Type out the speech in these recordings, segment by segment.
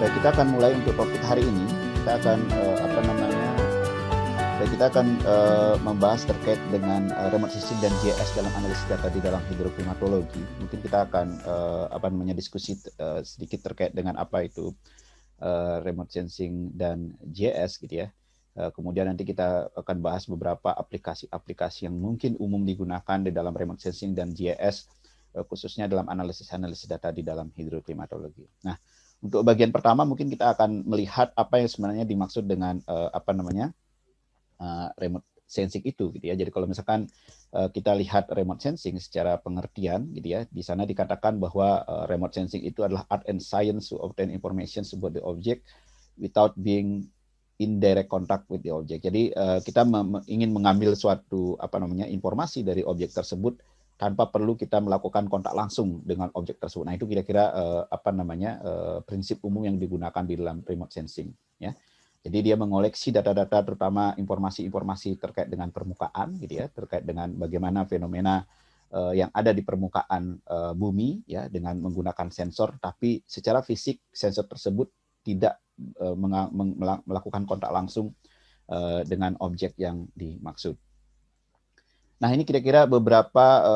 Baik, kita akan mulai untuk topik hari ini. Kita akan membahas terkait dengan remote sensing dan GIS dalam analisis data di dalam hidroklimatologi. Mungkin kita akan diskusi sedikit terkait dengan apa itu remote sensing dan GIS gitu ya. Kemudian nanti kita akan bahas beberapa aplikasi-aplikasi yang mungkin umum digunakan di dalam remote sensing dan GIS, khususnya dalam analisis data di dalam hidroklimatologi. Nah, untuk bagian pertama mungkin kita akan melihat apa yang sebenarnya dimaksud dengan remote sensing itu gitu ya. Jadi kalau misalkan kita lihat remote sensing secara pengertian gitu ya, di sana dikatakan bahwa remote sensing itu adalah art and science to obtain information about the object without being in direct contact with the object. Jadi kita ingin mengambil suatu informasi dari objek tersebut tanpa perlu kita melakukan kontak langsung dengan objek tersebut. Nah, itu kira-kira prinsip umum yang digunakan di dalam remote sensing ya. Jadi dia mengoleksi data-data terutama informasi-informasi terkait dengan permukaan gitu ya, terkait dengan bagaimana fenomena yang ada di permukaan bumi ya, dengan menggunakan sensor, tapi secara fisik sensor tersebut tidak melakukan kontak langsung dengan objek yang dimaksud. Nah, ini kira-kira beberapa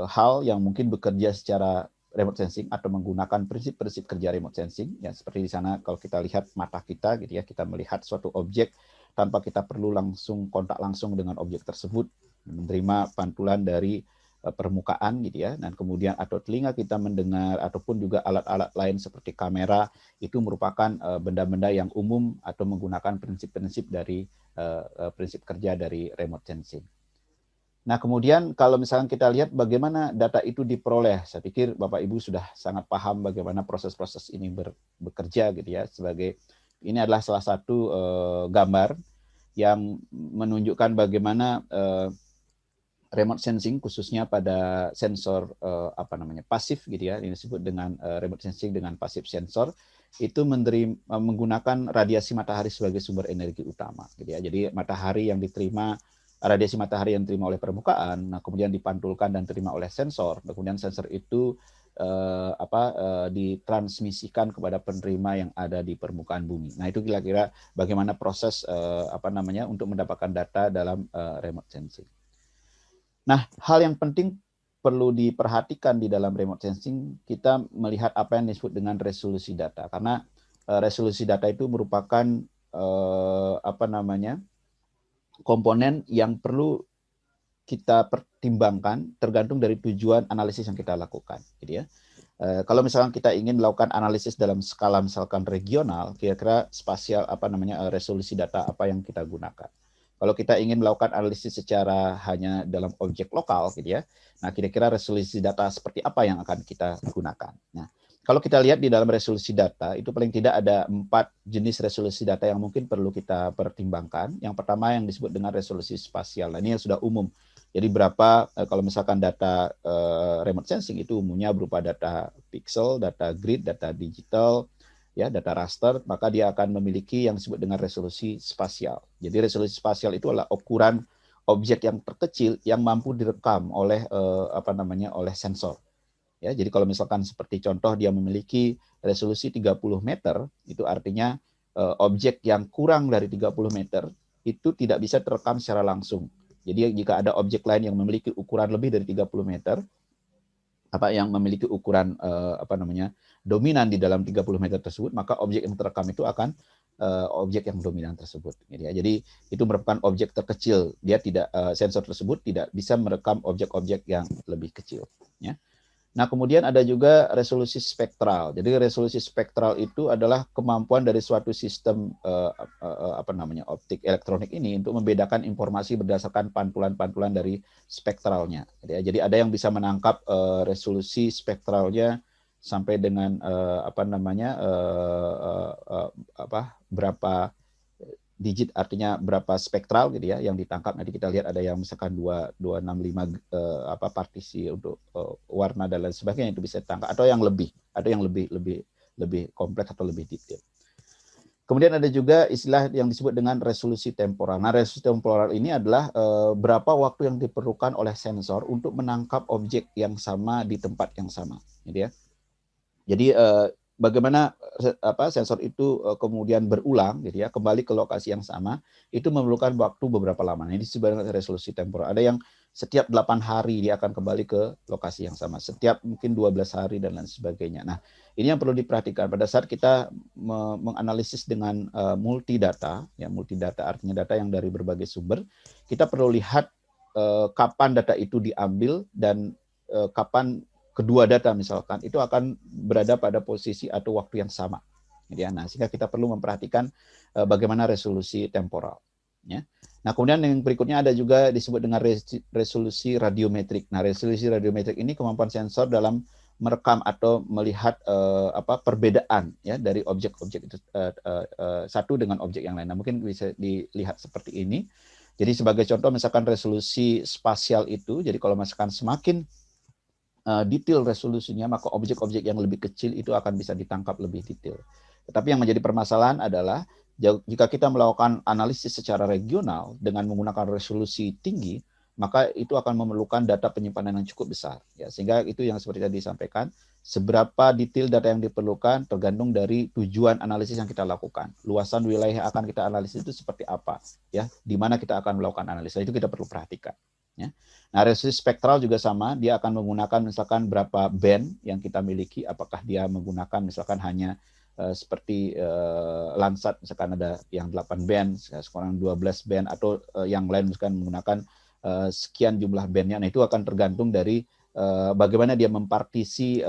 hal yang mungkin bekerja secara remote sensing atau menggunakan prinsip-prinsip kerja remote sensing ya, seperti di sana kalau kita lihat mata kita gitu ya, kita melihat suatu objek tanpa kita perlu langsung kontak langsung dengan objek tersebut, menerima pantulan dari permukaan gitu ya, dan kemudian atau telinga kita mendengar ataupun juga alat-alat lain seperti kamera itu merupakan benda-benda yang umum atau menggunakan prinsip-prinsip dari prinsip kerja dari remote sensing. Nah, kemudian kalau misalnya kita lihat bagaimana data itu diperoleh, saya pikir Bapak Ibu sudah sangat paham bagaimana proses-proses ini bekerja gitu ya. Sebagai ini adalah salah satu gambar yang menunjukkan bagaimana remote sensing khususnya pada sensor pasif gitu ya, ini disebut dengan remote sensing dengan pasif sensor, itu menggunakan radiasi matahari sebagai sumber energi utama gitu ya. Jadi radiasi matahari yang diterima oleh permukaan, nah kemudian dipantulkan dan diterima oleh sensor, kemudian sensor itu ditransmisikan kepada penerima yang ada di permukaan bumi. Nah, itu kira-kira bagaimana proses untuk mendapatkan data dalam remote sensing. Nah, hal yang penting perlu diperhatikan di dalam remote sensing, kita melihat apa yang disebut dengan resolusi data. Karena resolusi data itu merupakan komponen yang perlu kita pertimbangkan tergantung dari tujuan analisis yang kita lakukan. Gitu ya. Kalau misalkan kita ingin melakukan analisis dalam skala misalkan regional, kira-kira spasial resolusi data apa yang kita gunakan. Kalau kita ingin melakukan analisis secara hanya dalam objek lokal, gitu ya. Nah, kira-kira resolusi data seperti apa yang akan kita gunakan. Nah, kalau kita lihat di dalam resolusi data, itu paling tidak ada 4 jenis resolusi data yang mungkin perlu kita pertimbangkan. Yang pertama yang disebut dengan resolusi spasial. Nah, ini yang sudah umum. Jadi berapa, kalau misalkan data remote sensing itu umumnya berupa data pixel, data grid, data digital, ya, data raster, maka dia akan memiliki yang disebut dengan resolusi spasial. Jadi resolusi spasial itu adalah ukuran objek yang terkecil yang mampu direkam oleh oleh sensor. Ya, jadi kalau misalkan seperti contoh dia memiliki resolusi 30 meter, itu artinya objek yang kurang dari 30 meter itu tidak bisa terekam secara langsung. Jadi jika ada objek lain yang memiliki ukuran lebih dari 30 meter, yang memiliki ukuran dominan di dalam 30 meter tersebut, maka objek yang terekam itu akan objek yang dominan tersebut. Gitu ya. Jadi itu merupakan objek terkecil. Dia tidak sensor tersebut tidak bisa merekam objek-objek yang lebih kecil. Ya. Nah, kemudian ada juga resolusi spektral. Jadi resolusi spektral itu adalah kemampuan dari suatu sistem optik elektronik ini untuk membedakan informasi berdasarkan pantulan-pantulan dari spektralnya. Jadi ada yang bisa menangkap resolusi spektralnya sampai dengan berapa digit, artinya berapa spektral gitu ya yang ditangkap. Nanti kita lihat ada yang misalkan 265 partisi untuk warna dan lain sebagainya, itu bisa ditangkap, atau yang lebih kompleks atau lebih detail. Kemudian ada juga istilah yang disebut dengan resolusi temporal. Nah, resolusi temporal ini adalah berapa waktu yang diperlukan oleh sensor untuk menangkap objek yang sama di tempat yang sama, gitu ya. Jadi bagaimana sensor itu kemudian berulang gitu ya, kembali ke lokasi yang sama, itu memerlukan waktu beberapa lama. Nah, ini sebenarnya resolusi temporal. Ada yang setiap 8 hari dia akan kembali ke lokasi yang sama, setiap mungkin 12 hari dan lain sebagainya. Nah, ini yang perlu diperhatikan pada saat kita menganalisis dengan multidata, ya multidata artinya data yang dari berbagai sumber, kita perlu lihat kapan data itu diambil dan kapan kedua data misalkan itu akan berada pada posisi atau waktu yang sama. Nah, sehingga kita perlu memperhatikan bagaimana resolusi temporal. Ya. Nah, kemudian yang berikutnya ada juga disebut dengan resolusi radiometrik. Nah, resolusi radiometrik ini kemampuan sensor dalam merekam atau melihat perbedaan ya dari objek-objek itu satu dengan objek yang lain. Nah, mungkin bisa dilihat seperti ini. Jadi sebagai contoh misalkan resolusi spasial itu, jadi kalau misalkan semakin detail resolusinya, maka objek-objek yang lebih kecil itu akan bisa ditangkap lebih detail. Tetapi yang menjadi permasalahan adalah jika kita melakukan analisis secara regional dengan menggunakan resolusi tinggi, maka itu akan memerlukan data penyimpanan yang cukup besar. Ya, sehingga itu yang seperti tadi disampaikan, seberapa detail data yang diperlukan tergantung dari tujuan analisis yang kita lakukan. Luasan wilayah yang akan kita analisis itu seperti apa, ya, di mana kita akan melakukan analisis. Itu kita perlu perhatikan. Ya. Nah, resolusi spektral juga sama, dia akan menggunakan misalkan berapa band yang kita miliki, apakah dia menggunakan misalkan hanya seperti Landsat, misalkan ada yang 8 band, sekarang 12 band, atau yang lain misalkan menggunakan sekian jumlah bandnya. Nah, itu akan tergantung dari bagaimana dia mempartisi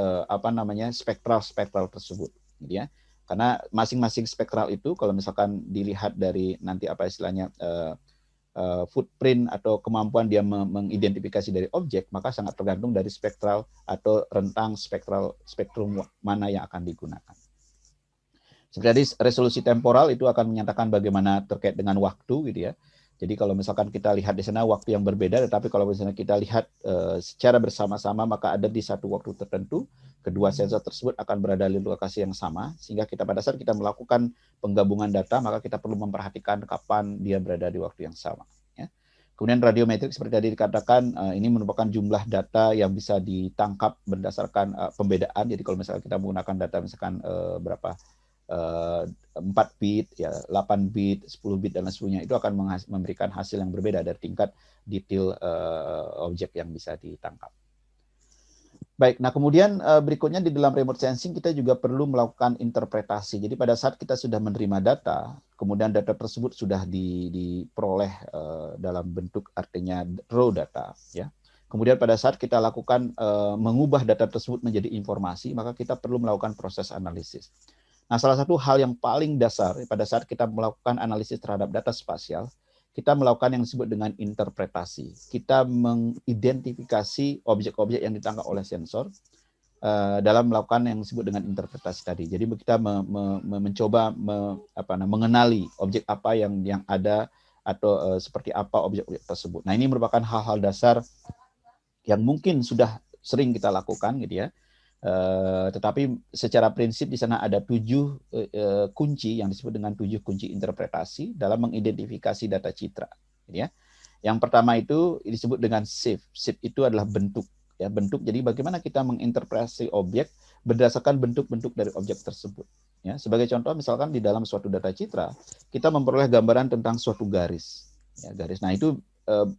spektral tersebut, gitu ya. Karena masing-masing spektral itu kalau misalkan dilihat dari nanti apa istilahnya footprint atau kemampuan dia mengidentifikasi dari objek, maka sangat tergantung dari spektral atau rentang spektrum mana yang akan digunakan. Seperti resolusi temporal itu akan menyatakan bagaimana terkait dengan waktu, gitu ya. Jadi kalau misalkan kita lihat di sana waktu yang berbeda, tetapi kalau misalnya kita lihat secara bersama-sama, maka ada di satu waktu tertentu, kedua sensor tersebut akan berada di lokasi yang sama, sehingga kita pada saat kita melakukan penggabungan data, maka kita perlu memperhatikan kapan dia berada di waktu yang sama. Ya. Kemudian radiometrik seperti tadi dikatakan, ini merupakan jumlah data yang bisa ditangkap berdasarkan pembedaan. Jadi kalau misalkan kita menggunakan data misalkan 4 bit, ya 8 bit, 10 bit dan lain sebagainya, itu akan memberikan hasil yang berbeda dari tingkat detail objek yang bisa ditangkap. Baik, nah kemudian berikutnya di dalam remote sensing kita juga perlu melakukan interpretasi. Jadi pada saat kita sudah menerima data, kemudian data tersebut sudah diperoleh dalam bentuk artinya raw data, ya. Kemudian pada saat kita lakukan mengubah data tersebut menjadi informasi, maka kita perlu melakukan proses analisis. Nah, salah satu hal yang paling dasar pada saat kita melakukan analisis terhadap data spasial, kita melakukan yang disebut dengan interpretasi. Kita mengidentifikasi objek-objek yang ditangkap oleh sensor dalam melakukan yang disebut dengan interpretasi tadi. Jadi kita mencoba mengenali objek apa yang ada atau seperti apa objek-objek tersebut. Nah, ini merupakan hal-hal dasar yang mungkin sudah sering kita lakukan, gitu ya. Tetapi secara prinsip di sana ada 7 kunci yang disebut dengan 7 kunci interpretasi dalam mengidentifikasi data citra. Ya. Yang pertama itu disebut dengan shape. Shape itu adalah bentuk. Ya, bentuk. Jadi bagaimana kita menginterpretasi objek berdasarkan bentuk-bentuk dari objek tersebut. Ya, sebagai contoh misalkan di dalam suatu data citra kita memperoleh gambaran tentang suatu garis. Ya, garis. Nah itu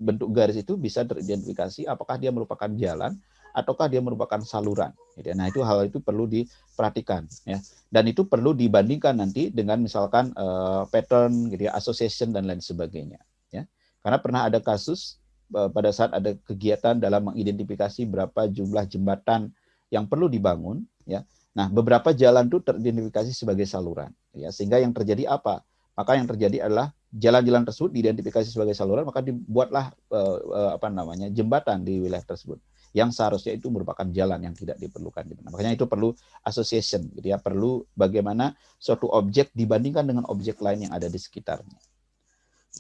bentuk garis itu bisa teridentifikasi apakah dia merupakan jalan ataukah dia merupakan saluran. Nah, itu hal itu perlu diperhatikan, ya. Dan itu perlu dibandingkan nanti dengan misalkan pattern, gitu ya, association dan lain sebagainya, ya. Karena pernah ada kasus pada saat ada kegiatan dalam mengidentifikasi berapa jumlah jembatan yang perlu dibangun, ya. Nah, beberapa jalan itu teridentifikasi sebagai saluran, ya. Sehingga yang terjadi apa? Maka yang terjadi adalah jalan-jalan tersebut diidentifikasi sebagai saluran, maka dibuatlah jembatan di wilayah tersebut yang seharusnya itu merupakan jalan yang tidak diperlukan. Makanya itu perlu association, gitu ya, perlu bagaimana suatu objek dibandingkan dengan objek lain yang ada di sekitarnya.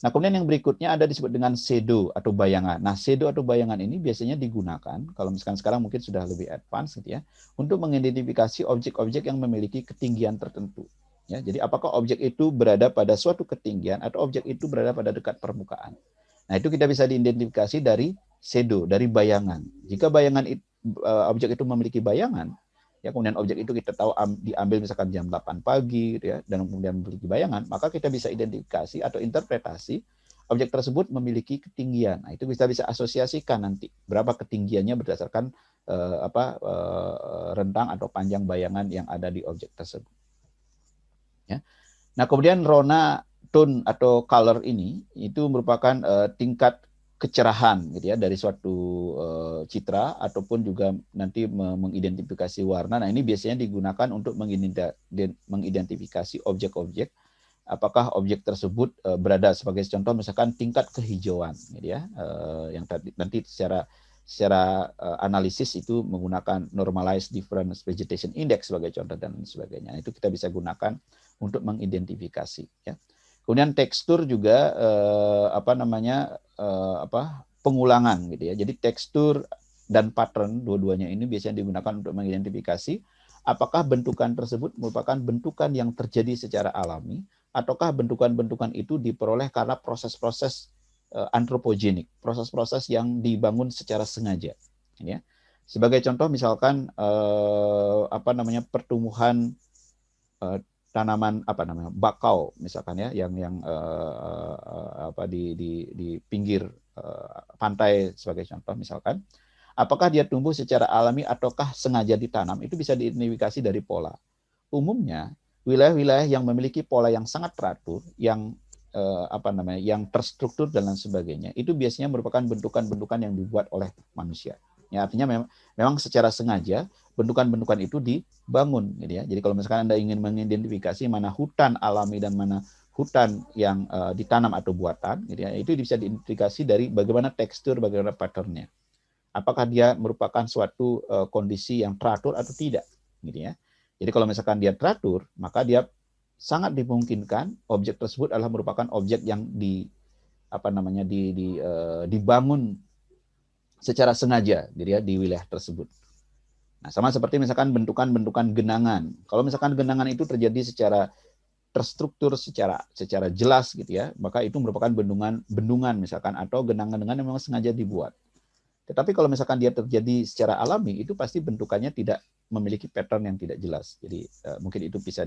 Nah, kemudian yang berikutnya ada disebut dengan shadow atau bayangan. Nah, shadow atau bayangan ini biasanya digunakan, kalau misalkan sekarang mungkin sudah lebih advance, gitu ya, untuk mengidentifikasi objek-objek yang memiliki ketinggian tertentu. Ya, jadi apakah objek itu berada pada suatu ketinggian atau objek itu berada pada dekat permukaan. Nah, itu kita bisa diidentifikasi dari shadow, dari bayangan. Jika objek itu memiliki bayangan, ya kemudian objek itu kita tahu diambil misalkan jam 8 pagi gitu ya, dan kemudian memiliki bayangan, maka kita bisa identifikasi atau interpretasi objek tersebut memiliki ketinggian. Nah, itu bisa asosiasikan nanti berapa ketinggiannya berdasarkan rentang atau panjang bayangan yang ada di objek tersebut. Ya. Nah, kemudian rona, tone atau color ini itu merupakan tingkat kecerahan gitu ya dari suatu citra ataupun juga nanti mengidentifikasi warna. Nah, ini biasanya digunakan untuk mengidentifikasi objek-objek, apakah objek tersebut berada, sebagai contoh misalkan tingkat kehijauan gitu ya, yang nanti secara analisis itu menggunakan normalized difference vegetation index sebagai contoh dan sebagainya. Itu kita bisa gunakan untuk mengidentifikasi ya. Kemudian tekstur juga pengulangan gitu ya. Jadi tekstur dan pattern dua-duanya ini biasanya digunakan untuk mengidentifikasi apakah bentukan tersebut merupakan bentukan yang terjadi secara alami ataukah bentukan-bentukan itu diperoleh karena proses-proses antropogenik, proses-proses yang dibangun secara sengaja. Ya. Sebagai contoh misalkan pertumbuhan tanaman bakau misalkan ya, yang di pinggir pantai sebagai contoh misalkan, apakah dia tumbuh secara alami ataukah sengaja ditanam, itu bisa diidentifikasi dari pola. Umumnya wilayah-wilayah yang memiliki pola yang sangat teratur, yang yang terstruktur dan lain sebagainya, itu biasanya merupakan bentukan-bentukan yang dibuat oleh manusia. Ya, artinya memang secara sengaja bentukan-bentukan itu dibangun, gitu ya. Jadi kalau misalkan Anda ingin mengidentifikasi mana hutan alami dan mana hutan yang ditanam atau buatan, gitu ya, itu bisa diidentifikasi dari bagaimana tekstur, bagaimana patternnya. Apakah dia merupakan suatu kondisi yang teratur atau tidak, gitu ya. Jadi kalau misalkan dia teratur, maka dia sangat dimungkinkan objek tersebut adalah merupakan objek yang dibangun secara sengaja di wilayah tersebut. Nah, sama seperti misalkan bentukan-bentukan genangan. Kalau misalkan genangan itu terjadi secara terstruktur, secara jelas gitu ya, maka itu merupakan bendungan misalkan, atau genangan-genangan yang memang sengaja dibuat. Tetapi kalau misalkan dia terjadi secara alami, itu pasti bentukannya tidak memiliki pattern yang tidak jelas. Jadi mungkin itu bisa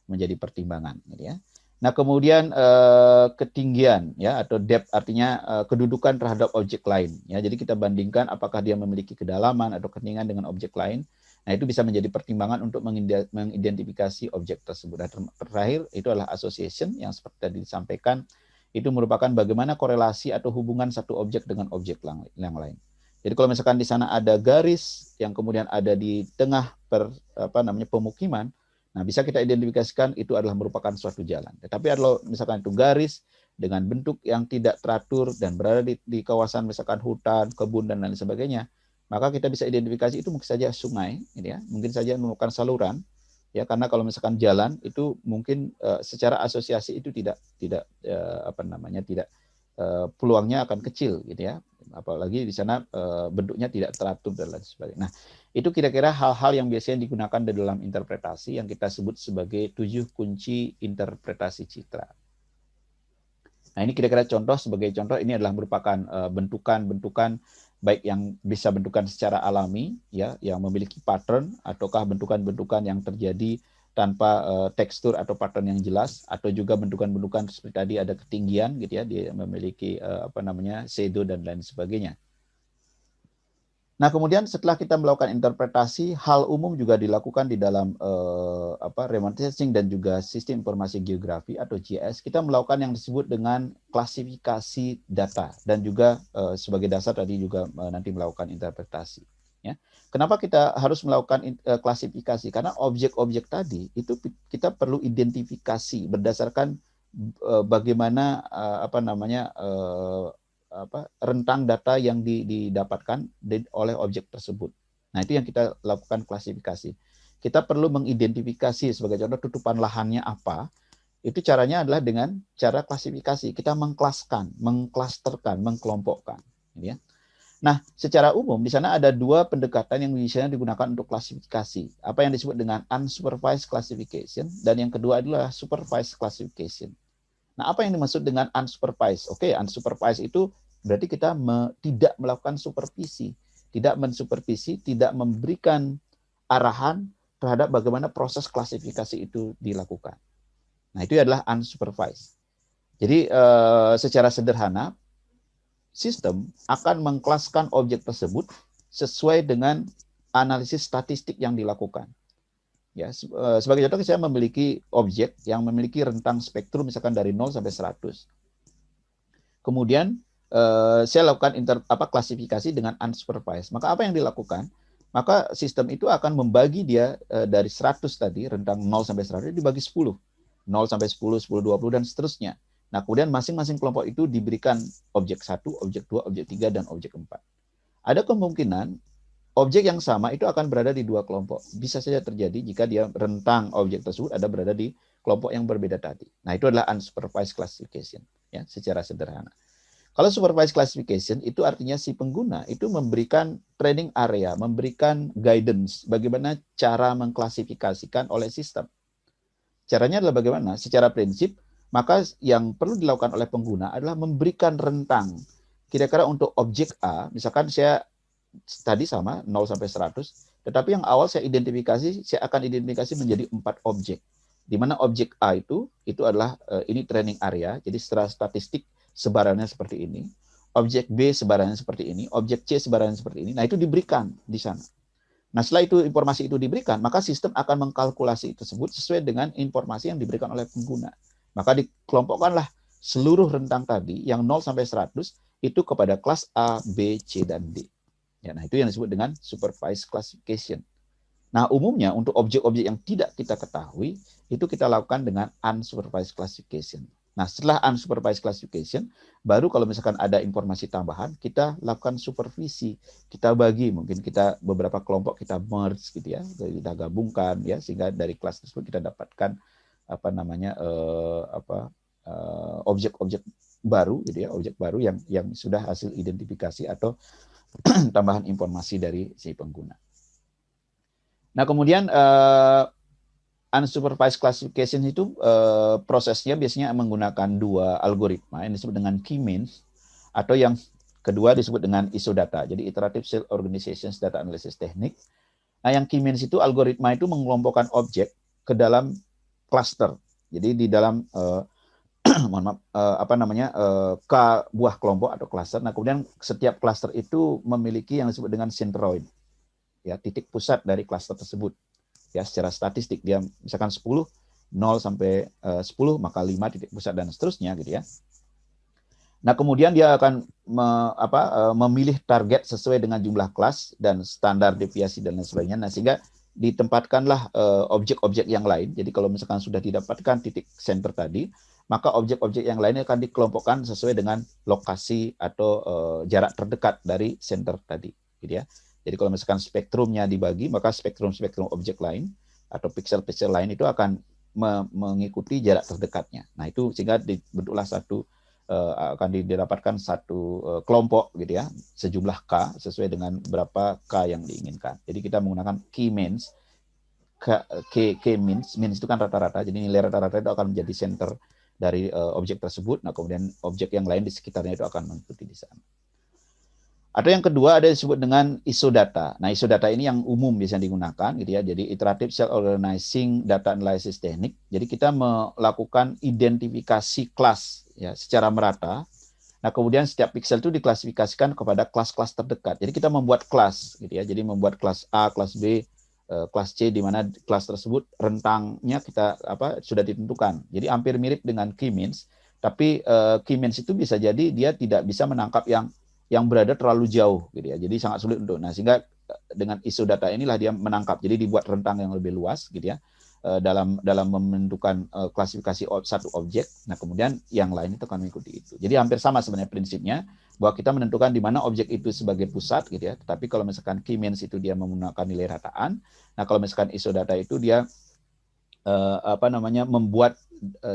menjadi pertimbangan, gitu ya. Nah, kemudian ketinggian ya, atau depth, artinya kedudukan terhadap objek lain ya. Jadi kita bandingkan apakah dia memiliki kedalaman atau ketinggian dengan objek lain. Nah, itu bisa menjadi pertimbangan untuk mengidentifikasi objek tersebut. Dan terakhir itu adalah association, yang seperti tadi disampaikan, itu merupakan bagaimana korelasi atau hubungan satu objek dengan objek yang lain. Jadi kalau misalkan di sana ada garis yang kemudian ada di tengah pemukiman, nah, bisa kita identifikasikan itu adalah merupakan suatu jalan. Tetapi kalau misalkan itu garis dengan bentuk yang tidak teratur dan berada di kawasan misalkan hutan, kebun, dan lain sebagainya, maka kita bisa identifikasi itu mungkin saja sungai, ya, mungkin saja merupakan saluran, ya, karena kalau misalkan jalan itu mungkin secara asosiasi itu tidak peluangnya akan kecil, gitu ya. Apalagi di sana bentuknya tidak teratur dan lain sebagainya. Nah, itu kira-kira hal-hal yang biasanya digunakan di dalam interpretasi yang kita sebut sebagai 7 kunci interpretasi citra. Nah, ini kira-kira contoh, sebagai contoh ini adalah merupakan bentukan-bentukan baik yang bisa bentukan secara alami ya, yang memiliki pattern, ataukah bentukan-bentukan yang terjadi tanpa tekstur atau pattern yang jelas, atau juga bentukan-bentukan seperti tadi ada ketinggian gitu ya, dia memiliki shadow dan lain sebagainya. Nah, kemudian setelah kita melakukan interpretasi, hal umum juga dilakukan di dalam remote sensing dan juga sistem informasi geografi atau GIS. Kita melakukan yang disebut dengan klasifikasi data, dan juga sebagai dasar tadi juga nanti melakukan interpretasi. Ya. Kenapa kita harus melakukan klasifikasi? Karena objek-objek tadi itu kita perlu identifikasi berdasarkan bagaimana rentang data yang didapatkan oleh objek tersebut. Nah, itu yang kita lakukan klasifikasi. Kita perlu mengidentifikasi, sebagai contoh, tutupan lahannya apa. Itu caranya adalah dengan cara klasifikasi. Kita mengklaskan, mengklasterkan, mengkelompokkan. Ya. Nah, secara umum di sana ada 2 pendekatan yang biasanya digunakan untuk klasifikasi. Apa yang disebut dengan unsupervised classification, dan yang kedua adalah supervised classification. Nah, apa yang dimaksud dengan unsupervised? Oke, unsupervised itu berarti kita tidak melakukan supervisi, tidak mensupervisi, tidak memberikan arahan terhadap bagaimana proses klasifikasi itu dilakukan. Nah, itu adalah unsupervised. Jadi secara sederhana, sistem akan mengkelaskan objek tersebut sesuai dengan analisis statistik yang dilakukan. Ya, sebagai contoh, saya memiliki objek yang memiliki rentang spektrum misalkan dari 0 sampai 100. Kemudian saya lakukan klasifikasi dengan unsupervised. Maka apa yang dilakukan? Maka sistem itu akan membagi dia dari 100 tadi, rentang 0 sampai 100 dibagi 10. 0 sampai 10, 10, 20, dan seterusnya. Nah, kemudian masing-masing kelompok itu diberikan objek 1, objek 2, objek 3, dan objek 4. Ada kemungkinan objek yang sama itu akan berada di dua kelompok. Bisa saja terjadi jika dia rentang objek tersebut ada berada di kelompok yang berbeda tadi. Nah, itu adalah unsupervised classification, ya, secara sederhana. Kalau supervised classification itu artinya si pengguna itu memberikan training area, memberikan guidance bagaimana cara mengklasifikasikan oleh sistem. Caranya adalah bagaimana? Secara prinsip, maka yang perlu dilakukan oleh pengguna adalah memberikan rentang. Kira-kira untuk objek A, misalkan saya tadi sama 0 sampai 100, tetapi yang awal saya akan identifikasi menjadi 4 objek. Di mana objek A itu adalah ini training area, jadi secara statistik sebarannya seperti ini. Objek B sebarannya seperti ini, objek C sebarannya seperti ini. Nah, itu diberikan di sana. Nah, setelah itu informasi itu diberikan, maka sistem akan mengkalkulasi tersebut sesuai dengan informasi yang diberikan oleh pengguna. Maka dikelompokkanlah seluruh rentang tadi yang 0 sampai 100 itu kepada kelas A, B, C, dan D. Ya, nah, itu yang disebut dengan supervised classification. Nah, umumnya untuk objek-objek yang tidak kita ketahui, itu kita lakukan dengan unsupervised classification. Nah, setelah unsupervised classification, baru kalau misalkan ada informasi tambahan, kita lakukan supervisi. Kita bagi, mungkin kita beberapa kelompok kita merge gitu ya, kita gabungkan ya, sehingga dari kelas tersebut kita dapatkan objek-objek baru gitu ya, objek baru yang sudah hasil identifikasi atau tambahan informasi dari si pengguna. Nah, kemudian unsupervised classification itu prosesnya biasanya menggunakan dua algoritma yang disebut dengan K-means, atau yang kedua disebut dengan ISODATA, jadi Iterative Cell Organization Data Analysis Technique. Nah, yang K-means itu algoritma itu mengelompokkan objek ke dalam cluster. Jadi di dalam K buah kelompok atau cluster. Nah, kemudian setiap cluster itu memiliki yang disebut dengan centroid, ya, titik pusat dari cluster tersebut. Ya, secara statistik dia misalkan 10, 0 sampai 10, maka 5 titik pusat dan seterusnya gitu ya. Nah, kemudian dia akan memilih target sesuai dengan jumlah kelas dan standar deviasi dan lain sebagainya. Nah, sehingga ditempatkanlah objek-objek yang lain. Jadi kalau misalkan sudah didapatkan titik center tadi, maka objek-objek yang lainnya akan dikelompokkan sesuai dengan lokasi atau jarak terdekat dari center tadi, gitu ya. Jadi kalau misalkan spektrumnya dibagi, maka spektrum-spektrum objek lain atau piksel-piksel lain itu akan mengikuti jarak terdekatnya. Nah, itu sehingga dibentuklah akan didapatkan satu kelompok gitu ya, sejumlah K sesuai dengan berapa K yang diinginkan. Jadi kita menggunakan K-means. K-means itu kan rata-rata, jadi nilai rata-rata itu akan menjadi center dari objek tersebut. Nah, kemudian objek yang lain di sekitarnya itu akan mengikuti di sana. Atau yang kedua ada disebut dengan ISODATA. Nah, ISODATA ini yang umum biasanya digunakan gitu ya. Jadi Iterative Cell Organizing Data Analysis Technique. Jadi kita melakukan identifikasi kelas ya secara merata. Nah, kemudian setiap pixel itu diklasifikasikan kepada kelas-kelas terdekat. Jadi kita membuat kelas gitu ya. Jadi membuat kelas A, kelas B, kelas C, di mana kelas tersebut rentangnya kita sudah ditentukan. Jadi hampir mirip dengan K-means, tapi K-means itu bisa jadi dia tidak bisa menangkap yang berada terlalu jauh gitu ya. Jadi sangat sulit untuk. Nah, sehingga dengan ISODATA inilah dia menangkap. Jadi dibuat rentang yang lebih luas gitu ya. Dalam menentukan klasifikasi satu objek. Nah, kemudian yang lain itu akan mengikuti itu. Jadi hampir sama sebenarnya prinsipnya, bahwa kita menentukan di mana objek itu sebagai pusat gitu ya. Tetapi kalau misalkan K-means itu dia menggunakan nilai rataan. Nah, kalau misalkan ISODATA itu dia membuat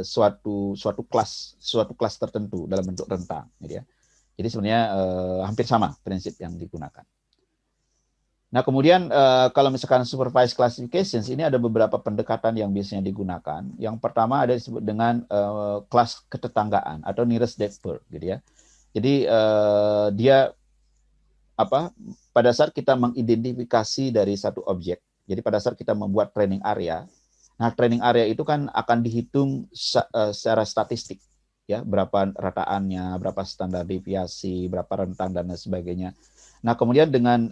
suatu kelas tertentu dalam bentuk rentang gitu ya. Jadi sebenarnya hampir sama prinsip yang digunakan. Nah, kemudian kalau misalkan supervised classifications, ini ada beberapa pendekatan yang biasanya digunakan. Yang pertama ada disebut dengan kelas ketetanggaan atau nearest neighbor gitu ya. Jadi dia pada saat kita mengidentifikasi dari satu objek Jadi pada saat kita membuat training area, nah training area itu kan akan dihitung secara statistik, ya, berapa rataannya, berapa standar deviasi, berapa rentang dan lain sebagainya. Nah, kemudian dengan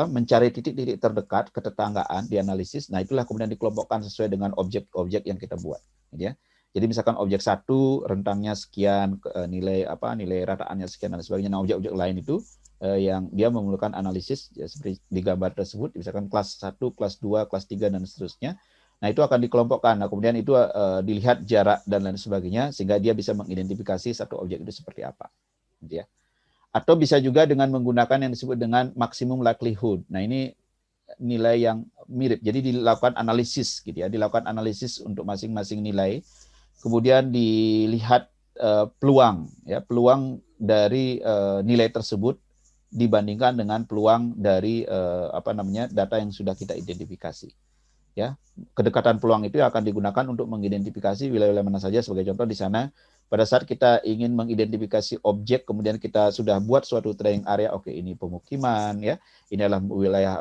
mencari titik-titik terdekat ketetanggaan di analisis, nah itulah kemudian dikelompokkan sesuai dengan objek-objek yang kita buat, gitu ya. Jadi misalkan objek satu rentangnya sekian, nilai rataannya sekian dan sebagainya. Nah, objek-objek lain itu yang dia memerlukan analisis ya, seperti di gambar tersebut, misalkan kelas 1, kelas 2, kelas 3 dan seterusnya. Nah, itu akan dikelompokkan. Nah, kemudian itu dilihat jarak dan lain sebagainya sehingga dia bisa mengidentifikasi satu objek itu seperti apa, gitu ya. Atau bisa juga dengan menggunakan yang disebut dengan maximum likelihood. Nah, ini nilai yang mirip. Jadi dilakukan analisis gitu ya, dilakukan analisis untuk masing-masing nilai. Kemudian dilihat peluang ya, peluang dari nilai tersebut dibandingkan dengan peluang dari data yang sudah kita identifikasi. Ya, kedekatan peluang itu akan digunakan untuk mengidentifikasi wilayah-wilayah mana saja. Sebagai contoh di sana, pada saat kita ingin mengidentifikasi objek, kemudian kita sudah buat suatu training area, oke, ini pemukiman, ya, ini adalah wilayah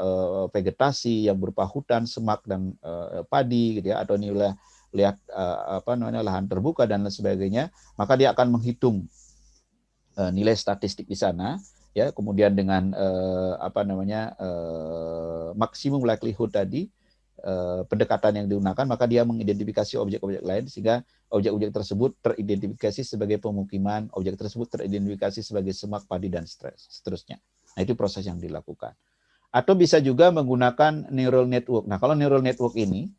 vegetasi yang berupa hutan, semak dan padi, gitu ya, atau ini wilayah lihat lahan terbuka dan lain sebagainya, maka dia akan menghitung nilai statistik di sana, ya, kemudian dengan maksimum likelihood tadi, pendekatan yang digunakan, maka dia mengidentifikasi objek-objek lain sehingga objek-objek tersebut teridentifikasi sebagai pemukiman, objek tersebut teridentifikasi sebagai semak, padi, dan seterusnya. Nah, itu proses yang dilakukan. Atau bisa juga menggunakan neural network. Nah, kalau neural network ini,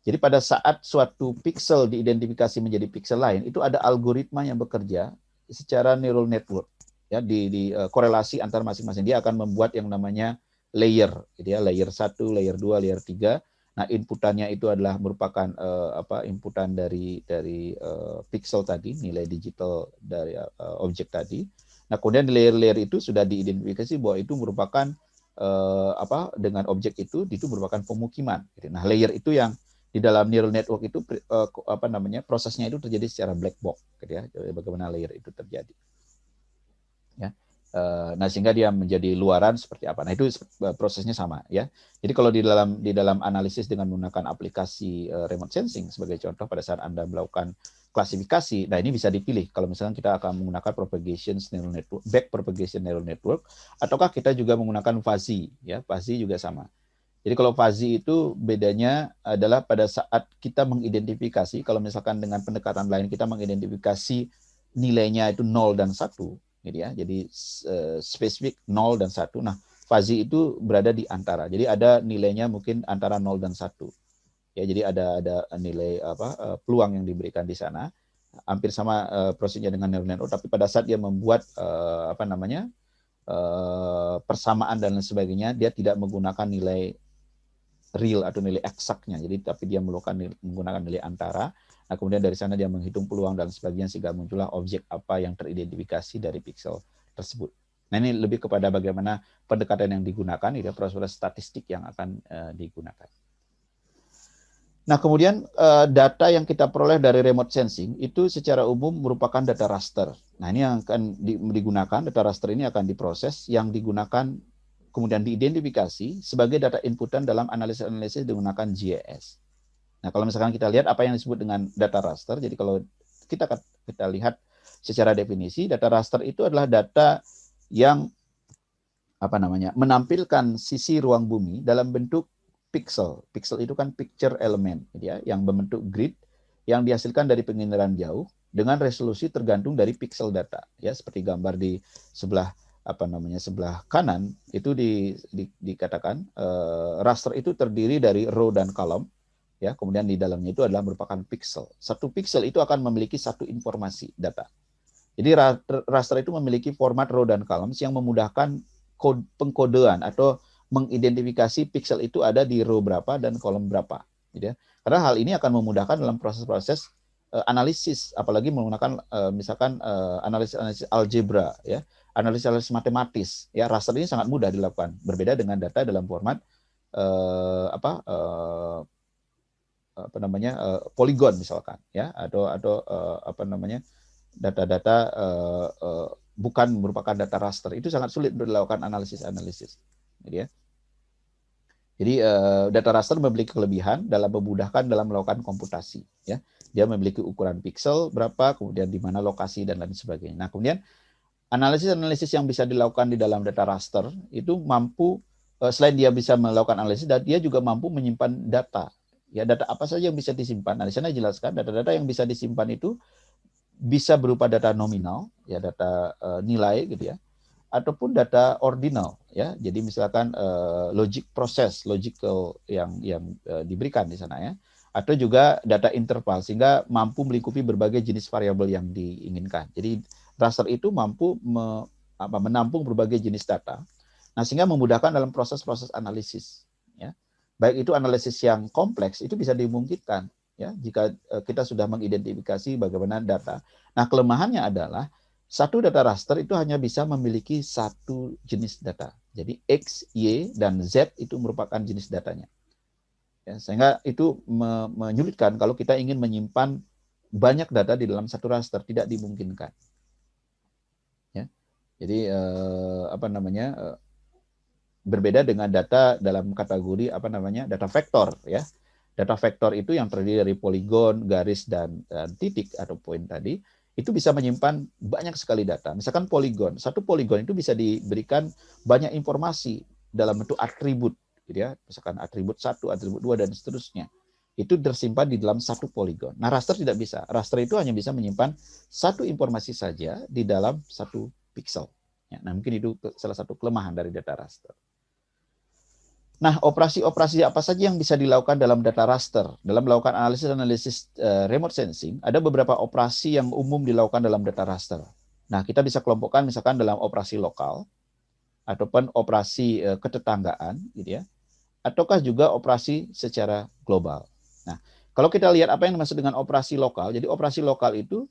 jadi pada saat suatu pixel diidentifikasi menjadi pixel lain, itu ada algoritma yang bekerja secara neural network. Ya, di korelasi antar masing-masing. Dia akan membuat yang namanya layer, gitu ya, layer 1, layer 2, layer 3. Nah, inputannya itu adalah merupakan inputan dari pixel tadi, nilai digital dari objek tadi. Nah, kemudian di layer-layer itu sudah diidentifikasi bahwa itu merupakan dengan objek itu merupakan pemukiman. Nah, layer itu yang di dalam neural network itu prosesnya itu terjadi secara black box, gitu ya. Bagaimana layer itu terjadi. Ya. Nah, sehingga dia menjadi luaran seperti apa. Nah, itu prosesnya sama, ya. Jadi kalau di dalam analisis dengan menggunakan aplikasi remote sensing sebagai contoh, pada saat Anda melakukan klasifikasi, nah ini bisa dipilih kalau misalnya kita akan menggunakan propagation neural network, back propagation neural network, ataukah kita juga menggunakan fuzzy, ya. Fuzzy juga sama. Jadi kalau fuzzy itu bedanya adalah pada saat kita mengidentifikasi, kalau misalkan dengan pendekatan lain kita mengidentifikasi nilainya itu 0 dan 1, gitu ya. Jadi spesifik 0 dan 1. Nah, fuzzy itu berada di antara. Jadi ada nilainya mungkin antara 0 dan 1. Ya, jadi ada nilai peluang yang diberikan di sana. Hampir sama prosesnya dengan neural network, tapi pada saat dia membuat persamaan dan lain sebagainya, dia tidak menggunakan nilai real atau nilai eksaknya. Jadi tapi dia menggunakan nilai antara. Nah, kemudian dari sana dia menghitung peluang dan sebagainya sehingga muncullah objek apa yang teridentifikasi dari pixel tersebut. Nah, ini lebih kepada bagaimana pendekatan yang digunakan, itu proses statistik yang akan digunakan. Nah, kemudian data yang kita peroleh dari remote sensing itu secara umum merupakan data raster. Nah, ini yang akan digunakan, data raster ini akan diproses, yang digunakan kemudian diidentifikasi sebagai data inputan dalam analisis-analisis menggunakan GIS. Nah, kalau misalkan kita lihat apa yang disebut dengan data raster, jadi kalau kita lihat secara definisi, data raster itu adalah data yang menampilkan sisi ruang bumi dalam bentuk pixel. Pixel itu kan picture element, ya, yang berbentuk grid yang dihasilkan dari penginderaan jauh dengan resolusi tergantung dari pixel data, ya, seperti gambar di sebelah sebelah kanan itu dikatakan raster itu terdiri dari row dan column, ya, kemudian di dalamnya itu adalah merupakan pixel. Satu pixel itu akan memiliki satu informasi data. Jadi raster itu memiliki format row dan columns yang memudahkan pengkodean atau mengidentifikasi pixel itu ada di row berapa dan kolom berapa, gitu ya. Karena hal ini akan memudahkan dalam proses-proses analisis, apalagi menggunakan misalkan analisis algebra, ya, analisis matematis, ya. Raster ini sangat mudah dilakukan, berbeda dengan data dalam format poligon misalkan, ya, atau data-data bukan merupakan data raster, itu sangat sulit untuk dilakukan analisis, gitu ya. Jadi data raster memiliki kelebihan dalam memudahkan dalam melakukan komputasi. Ya, dia memiliki ukuran pixel berapa, kemudian di mana lokasi dan lain sebagainya. Nah, kemudian analisis-analisis yang bisa dilakukan di dalam data raster itu mampu selain dia bisa melakukan analisis, dia juga mampu menyimpan data. Ya, data apa saja yang bisa disimpan. Nah, di sana jelaskan data-data yang bisa disimpan itu bisa berupa data nominal, ya data nilai gitu ya, ataupun data ordinal ya. Jadi misalkan logic proses, logical yang diberikan di sana ya. Atau juga data interval sehingga mampu melingkupi berbagai jenis variabel yang diinginkan. Jadi raster itu mampu menampung berbagai jenis data. Nah, sehingga memudahkan dalam proses-proses analisis ya. Baik itu analisis yang kompleks itu bisa dimungkinkan ya jika kita sudah mengidentifikasi bagaimana data. Nah, kelemahannya adalah satu data raster itu hanya bisa memiliki satu jenis data. Jadi X, Y, dan Z itu merupakan jenis datanya. Ya, sehingga itu menyulitkan kalau kita ingin menyimpan banyak data di dalam satu raster, tidak dimungkinkan. Ya. Jadi berbeda dengan data dalam kategori data vektor ya. Data vektor itu yang terdiri dari poligon, garis, dan titik atau poin tadi. Itu bisa menyimpan banyak sekali data. Misalkan poligon, satu poligon itu bisa diberikan banyak informasi dalam bentuk atribut, gitu ya. Misalkan atribut 1, atribut 2, dan seterusnya. Itu tersimpan di dalam satu poligon. Nah, raster tidak bisa. Raster itu hanya bisa menyimpan satu informasi saja di dalam satu pixel. Ya, nah, mungkin itu salah satu kelemahan dari data raster. Nah, operasi-operasi apa saja yang bisa dilakukan dalam data raster? Dalam melakukan analisis remote sensing, ada beberapa operasi yang umum dilakukan dalam data raster. Nah, kita bisa kelompokkan misalkan dalam operasi lokal, ataupun operasi ketetanggaan, gitu ya, ataukah juga operasi secara global. Nah, kalau kita lihat apa yang dimaksud dengan operasi lokal, jadi operasi lokal itu,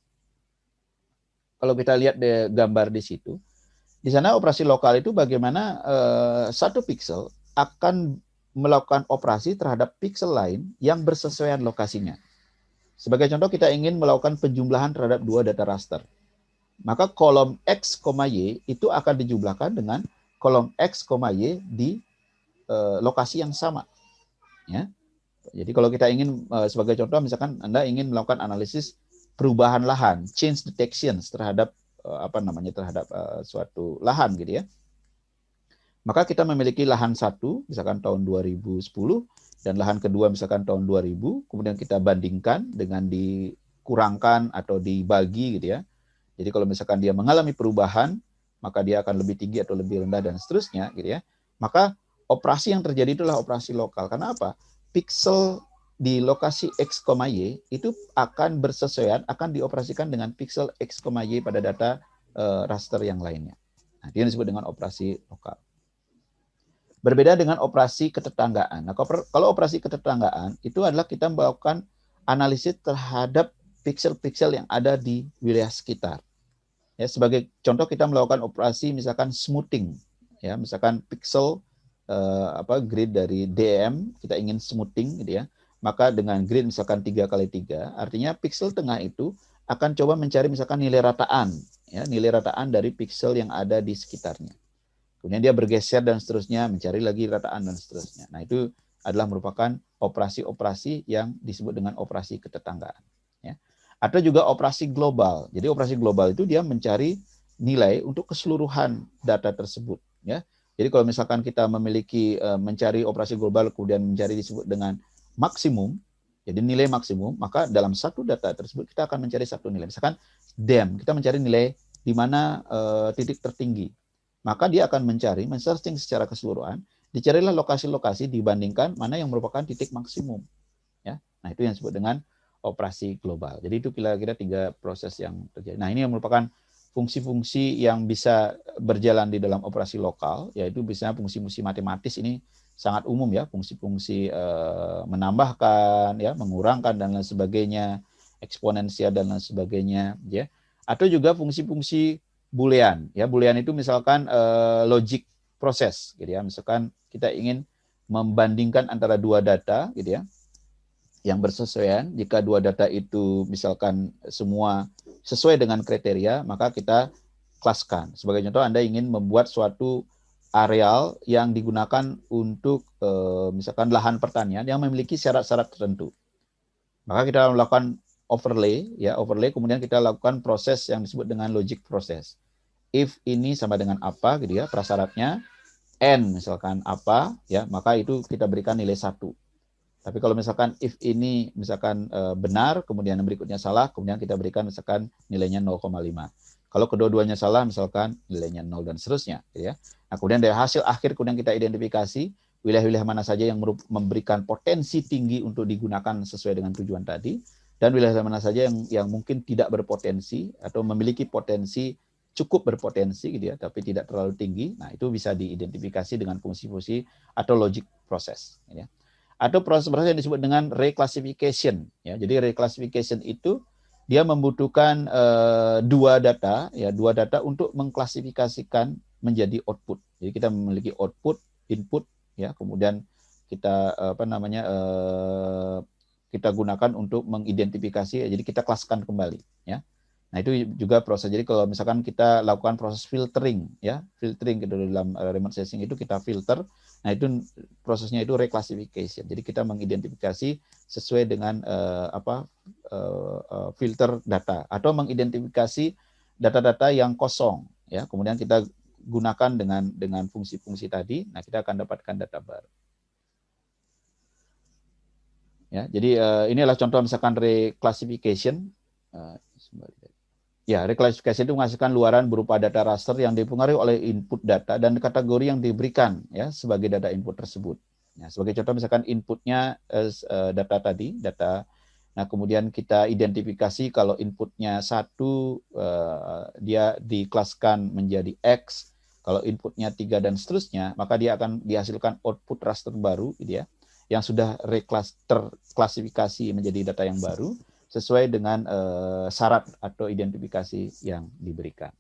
kalau kita lihat di gambar di situ, di sana operasi lokal itu bagaimana satu pixel akan melakukan operasi terhadap pixel lain yang bersesuaian lokasinya. Sebagai contoh, kita ingin melakukan penjumlahan terhadap dua data raster. Maka kolom X, Y itu akan dijumlahkan dengan kolom X, Y di lokasi yang sama. Ya. Jadi kalau kita ingin, sebagai contoh, misalkan Anda ingin melakukan analisis perubahan lahan, change detections terhadap terhadap suatu lahan gitu ya. Maka kita memiliki lahan satu, misalkan tahun 2010, dan lahan kedua misalkan tahun 2000, kemudian kita bandingkan dengan dikurangkan atau dibagi gitu ya. Jadi kalau misalkan dia mengalami perubahan, maka dia akan lebih tinggi atau lebih rendah dan seterusnya gitu ya. Maka operasi yang terjadi itulah operasi lokal. Karena apa? Pixel di lokasi X, Y itu akan bersesuaian, akan dioperasikan dengan pixel X, Y pada data raster yang lainnya. Nah, itu yang disebut dengan operasi lokal. Berbeda dengan operasi ketetanggaan. Nah, kalau operasi ketetanggaan itu adalah kita melakukan analisis terhadap pixel-pixel yang ada di wilayah sekitar. Ya, sebagai contoh kita melakukan operasi misalkan smoothing, ya, misalkan pixel grid dari DEM kita ingin smoothing gitu ya. Maka dengan grid misalkan 3x3, artinya pixel tengah itu akan coba mencari misalkan nilai rataan, ya, nilai rataan dari pixel yang ada di sekitarnya. Kemudian dia bergeser dan seterusnya, mencari lagi rataan dan seterusnya. Nah, itu adalah merupakan operasi-operasi yang disebut dengan operasi ketetanggaan. Ya. Atau juga operasi global. Jadi operasi global itu dia mencari nilai untuk keseluruhan data tersebut. Ya. Jadi kalau misalkan kita memiliki mencari operasi global kemudian mencari disebut dengan maksimum, jadi nilai maksimum, maka dalam satu data tersebut kita akan mencari satu nilai. Misalkan DEM, kita mencari nilai di mana titik tertinggi. Maka dia akan mencari, men-searching secara keseluruhan, dicarilah lokasi-lokasi dibandingkan mana yang merupakan titik maksimum. Ya, nah itu yang disebut dengan operasi global. Jadi itu kira-kira 3 proses yang terjadi. Nah ini yang merupakan fungsi-fungsi yang bisa berjalan di dalam operasi lokal, yaitu biasanya fungsi-fungsi matematis ini sangat umum ya, fungsi-fungsi menambahkan, ya, mengurangkan dan lain sebagainya, eksponensial dan lain sebagainya, ya. Atau juga fungsi-fungsi Boolean, ya. Boolean itu misalkan logic proses, gitu ya. Misalkan kita ingin membandingkan antara dua data, gitu ya, yang bersesuaian. Jika dua data itu misalkan semua sesuai dengan kriteria, maka kita kelaskan. Sebagai contoh, Anda ingin membuat suatu areal yang digunakan untuk misalkan lahan pertanian yang memiliki syarat-syarat tertentu. Maka kita melakukan overlay, ya overlay, kemudian kita lakukan proses yang disebut dengan logic proses. If ini sama dengan apa, gitu ya, prasyaratnya, n misalkan apa, ya maka itu kita berikan nilai 1. Tapi kalau misalkan if ini misalkan benar, kemudian yang berikutnya salah, kemudian kita berikan misalkan nilainya 0,5. Kalau kedua-duanya salah, misalkan nilainya 0 dan seterusnya. Gitu ya. Nah, kemudian dari hasil akhir, kemudian kita identifikasi wilayah-wilayah mana saja yang memberikan potensi tinggi untuk digunakan sesuai dengan tujuan tadi, dan wilayah mana saja yang mungkin tidak berpotensi atau memiliki potensi cukup berpotensi, gitu ya, tapi tidak terlalu tinggi. Nah, itu bisa diidentifikasi dengan fungsi-fungsi atau logic proses. Gitu ya. Atau proses-proses yang disebut dengan reclassification. Ya, jadi reclassification itu dia membutuhkan dua data untuk mengklasifikasikan menjadi output. Jadi kita memiliki output, input, ya, kemudian kita kita gunakan untuk mengidentifikasi. Jadi kita kelaskan kembali, ya. Nah, itu juga proses. Jadi kalau misalkan kita lakukan proses filtering, ya, filtering gitu dalam remote sensing itu kita filter. Nah, itu prosesnya itu reclassification. Jadi kita mengidentifikasi sesuai dengan filter data atau mengidentifikasi data-data yang kosong, ya. Kemudian kita gunakan dengan fungsi-fungsi tadi. Nah, kita akan dapatkan data baru. Ya, jadi inilah contoh misalkan reclassification. Ya, reclassification itu menghasilkan luaran berupa data raster yang dipengaruhi oleh input data dan kategori yang diberikan, ya, sebagai data input tersebut. Nah, sebagai contoh misalkan inputnya data tadi, data. Nah, kemudian kita identifikasi kalau inputnya 1, dia dikelaskan menjadi X. Kalau inputnya 3 dan seterusnya, maka dia akan dihasilkan output raster baru, gitu ya, yang sudah terklasifikasi menjadi data yang baru sesuai dengan syarat atau identifikasi yang diberikan.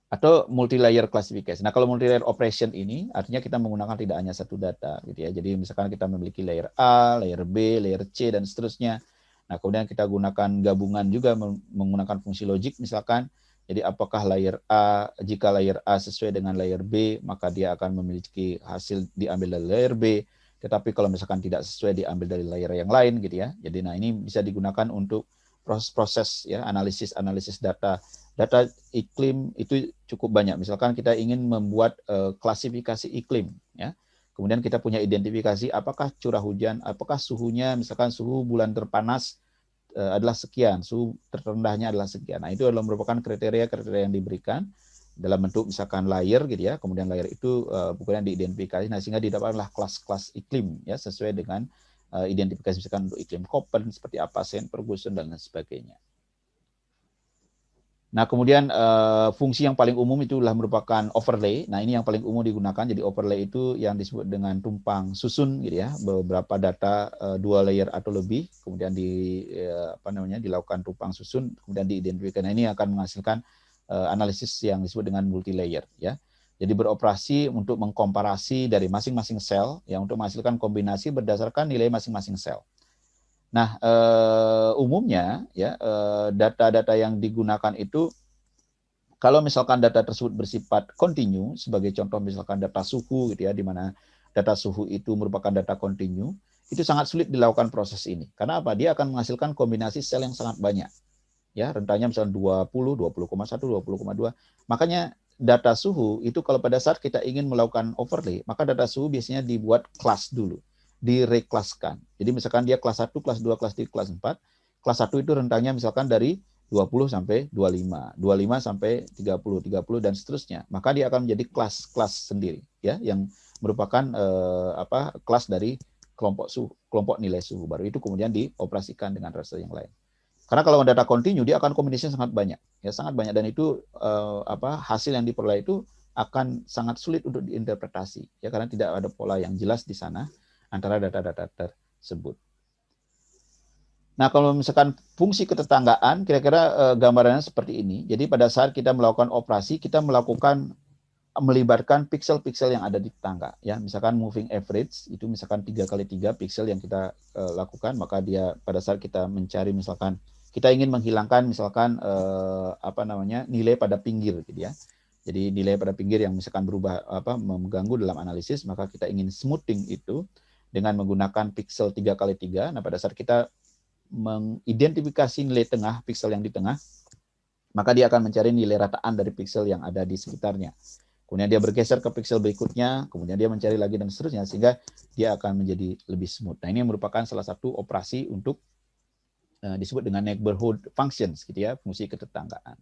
Atau multi-layer classification. Nah, kalau multi-layer operation ini artinya kita menggunakan tidak hanya satu data, gitu ya. Jadi misalkan kita memiliki layer A, layer B, layer C, dan seterusnya. Nah, kemudian kita gunakan gabungan juga menggunakan fungsi logik misalkan. Jadi apakah layer A, jika layer A sesuai dengan layer B, maka dia akan memiliki hasil diambil dari layer B. Tetapi kalau misalkan tidak sesuai, diambil dari layer yang lain, gitu ya. Jadi nah, ini bisa digunakan untuk proses-proses, ya, analisis data. Data iklim itu cukup banyak. Misalkan kita ingin membuat klasifikasi iklim, ya. Kemudian kita punya identifikasi apakah curah hujan, apakah suhunya, misalkan suhu bulan terpanas adalah sekian, suhu terrendahnya adalah sekian. Nah, itu adalah merupakan kriteria-kriteria yang diberikan dalam bentuk misalkan layer, gitu ya. Kemudian layer itu bukan diidentifikasi, nah, sehingga didapatkanlah kelas-kelas iklim, ya, sesuai dengan identifikasi misalkan untuk iklim Köppen seperti apa, Saint Ferguson dan lain sebagainya. Nah, kemudian fungsi yang paling umum itulah merupakan overlay. Nah, ini yang paling umum digunakan. Jadi overlay itu yang disebut dengan tumpang susun, gitu ya, beberapa data 2 layer atau lebih, kemudian dilakukan tumpang susun, kemudian diidentifikasi. Nah, ini akan menghasilkan analisis yang disebut dengan multi layer, ya. Jadi beroperasi untuk mengkomparasi dari masing-masing sel, yang untuk menghasilkan kombinasi berdasarkan nilai masing-masing sel. Nah, umumnya, ya, data-data yang digunakan itu, kalau misalkan data tersebut bersifat kontinu, sebagai contoh misalkan data suhu, gitu ya, di mana data suhu itu merupakan data kontinu, itu sangat sulit dilakukan proses ini. Karena apa? Dia akan menghasilkan kombinasi sel yang sangat banyak. Ya, rentangnya misalnya 20, 20,1, 20,2. Makanya data suhu itu kalau pada saat kita ingin melakukan overlay, maka data suhu biasanya dibuat kelas dulu, direklaskan. Jadi misalkan dia kelas 1, kelas 2, kelas 3, kelas 4. Kelas 1 itu rentangnya misalkan dari 20 sampai 25, 25 sampai 30, 30 dan seterusnya. Maka dia akan menjadi kelas-kelas sendiri, ya, yang merupakan kelas dari kelompok nilai suhu. Baru itu kemudian dioperasikan dengan raster yang lain. Karena kalau data kontinu dia akan kombinasinya sangat banyak, ya, sangat banyak, dan itu hasil yang diperoleh itu akan sangat sulit untuk diinterpretasi, ya, karena tidak ada pola yang jelas di sana antara data-data tersebut. Nah, kalau misalkan fungsi ketetanggaan, kira-kira gambarannya seperti ini. Jadi pada saat kita melakukan operasi, kita melibatkan piksel-piksel yang ada di tetangga, ya. Misalkan moving average itu misalkan 3x3 piksel yang kita lakukan, maka dia pada saat kita mencari, misalkan kita ingin menghilangkan misalkan nilai pada pinggir, gitu ya. Jadi nilai pada pinggir yang misalkan berubah mengganggu dalam analisis, maka kita ingin smoothing itu dengan menggunakan pixel 3x3. Nah, pada saat kita mengidentifikasi nilai tengah, pixel yang di tengah, maka dia akan mencari nilai rataan dari pixel yang ada di sekitarnya. Kemudian dia bergeser ke pixel berikutnya, kemudian dia mencari lagi dan seterusnya, sehingga dia akan menjadi lebih smooth. Nah, ini merupakan salah satu operasi untuk disebut dengan neighborhood functions, gitu ya, fungsi ketetanggaan.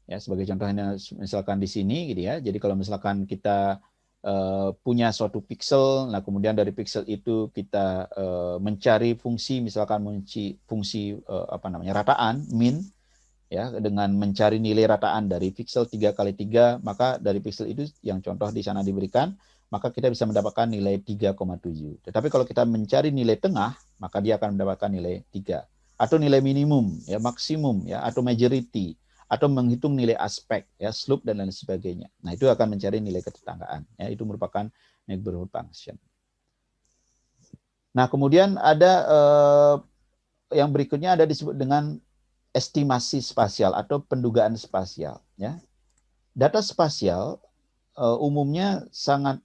Ya, sebagai contohnya misalkan di sini gitu ya. Jadi kalau misalkan kita punya suatu pixel, nah kemudian dari pixel itu kita mencari fungsi, misalkan fungsi rataan, min, ya, dengan mencari nilai rataan dari pixel 3x3, maka dari pixel itu yang contoh di sana diberikan, maka kita bisa mendapatkan nilai 3,7. Tetapi kalau kita mencari nilai tengah, maka dia akan mendapatkan nilai 3. Atau nilai minimum, ya, maksimum, ya, atau majority, atau menghitung nilai aspek, ya, slope dan lain sebagainya. Nah, itu akan mencari nilai ketetanggaan. Ya, itu merupakan neighborhood function. Nah, kemudian ada yang berikutnya ada disebut dengan estimasi spasial atau pendugaan spasial. Ya, data spasial umumnya sangat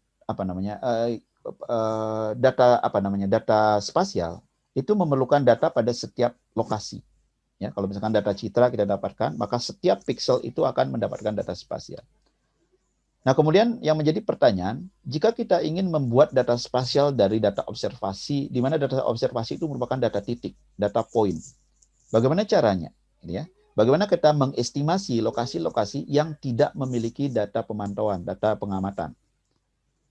data spasial itu memerlukan data pada setiap lokasi. Ya, kalau misalkan data citra kita dapatkan, maka setiap pixel itu akan mendapatkan data spasial. Nah, kemudian yang menjadi pertanyaan, jika kita ingin membuat data spasial dari data observasi, di mana data observasi itu merupakan data titik, data point. Bagaimana caranya? Ya, bagaimana kita mengestimasi lokasi-lokasi yang tidak memiliki data pemantauan, data pengamatan.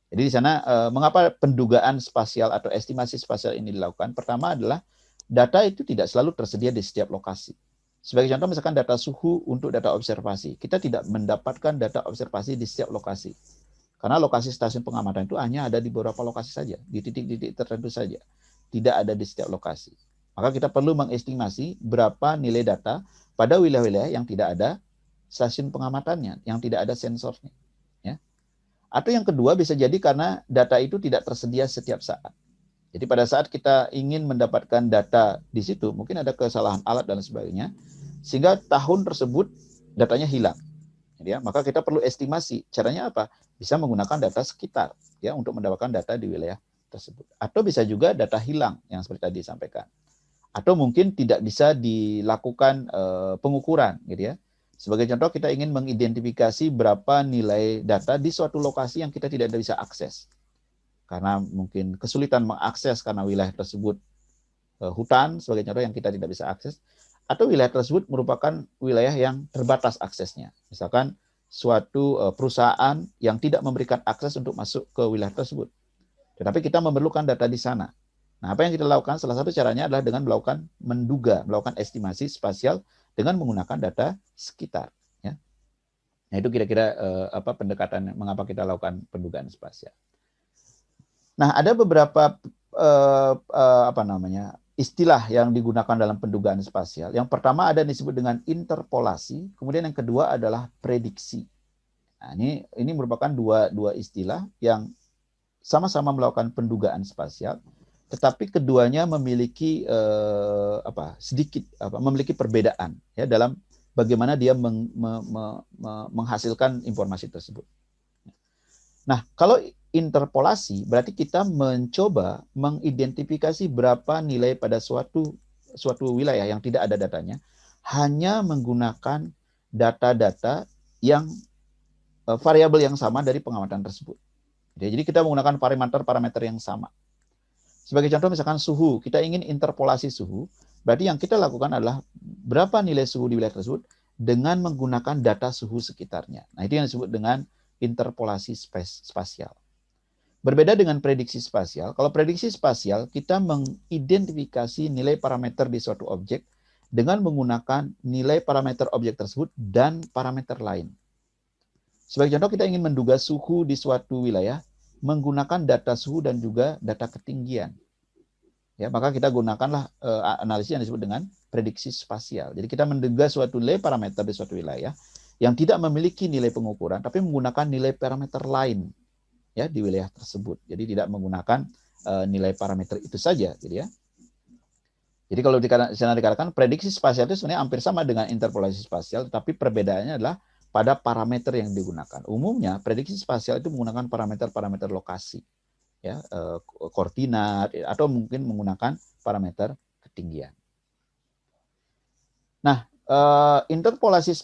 Jadi di sana mengapa pendugaan spasial atau estimasi spasial ini dilakukan? Pertama adalah data itu tidak selalu tersedia di setiap lokasi. Sebagai contoh misalkan data suhu untuk data observasi. Kita tidak mendapatkan data observasi di setiap lokasi. Karena lokasi stasiun pengamatan itu hanya ada di beberapa lokasi saja, di titik-titik tertentu saja. Tidak ada di setiap lokasi. Maka kita perlu mengestimasi berapa nilai data pada wilayah-wilayah yang tidak ada stasiun pengamatannya, yang tidak ada sensornya. Ya. Atau yang kedua bisa jadi karena data itu tidak tersedia setiap saat. Jadi pada saat kita ingin mendapatkan data di situ, mungkin ada kesalahan alat dan sebagainya, sehingga tahun tersebut datanya hilang. Ya, maka kita perlu estimasi. Caranya apa? Bisa menggunakan data sekitar, ya, untuk mendapatkan data di wilayah tersebut. Atau bisa juga data hilang yang seperti tadi disampaikan. Atau mungkin tidak bisa dilakukan pengukuran, gitu ya. Sebagai contoh, kita ingin mengidentifikasi berapa nilai data di suatu lokasi yang kita tidak bisa akses. Karena mungkin kesulitan mengakses karena wilayah tersebut hutan, sebagai contoh yang kita tidak bisa akses, atau wilayah tersebut merupakan wilayah yang terbatas aksesnya. Misalkan suatu perusahaan yang tidak memberikan akses untuk masuk ke wilayah tersebut. Tetapi kita memerlukan data di sana. Nah, apa yang kita lakukan? Salah satu caranya adalah dengan melakukan estimasi spasial dengan menggunakan data sekitar. Ya. Nah, itu kira-kira pendekatan mengapa kita lakukan pendugaan spasial. Nah, ada beberapa istilah yang digunakan dalam pendugaan spasial. Yang pertama ada disebut dengan interpolasi, kemudian yang kedua adalah prediksi. Nah, ini merupakan dua istilah yang sama-sama melakukan pendugaan spasial, tetapi keduanya memiliki memiliki perbedaan, ya, dalam bagaimana dia menghasilkan informasi tersebut. Nah, kalau interpolasi berarti kita mencoba mengidentifikasi berapa nilai pada suatu wilayah yang tidak ada datanya hanya menggunakan data-data yang variabel yang sama dari pengamatan tersebut. Jadi kita menggunakan parameter yang sama. Sebagai contoh misalkan suhu, kita ingin interpolasi suhu, berarti yang kita lakukan adalah berapa nilai suhu di wilayah tersebut dengan menggunakan data suhu sekitarnya. Nah, itu yang disebut dengan interpolasi spasial. Berbeda dengan prediksi spasial, kalau prediksi spasial kita mengidentifikasi nilai parameter di suatu objek dengan menggunakan nilai parameter objek tersebut dan parameter lain. Sebagai contoh, kita ingin menduga suhu di suatu wilayah menggunakan data suhu dan juga data ketinggian. Ya, maka kita gunakanlah analisis yang disebut dengan prediksi spasial. Jadi kita menduga suatu nilai parameter di suatu wilayah yang tidak memiliki nilai pengukuran, tapi menggunakan nilai parameter lain, ya, di wilayah tersebut. Jadi tidak menggunakan nilai parameter itu saja, gitu ya. Jadi kalau dikatakan prediksi spasial itu sebenarnya hampir sama dengan interpolasi spasial, tetapi perbedaannya adalah pada parameter yang digunakan. Umumnya prediksi spasial itu menggunakan parameter-parameter lokasi, ya, koordinat, atau mungkin menggunakan parameter ketinggian. Nah, interpolasi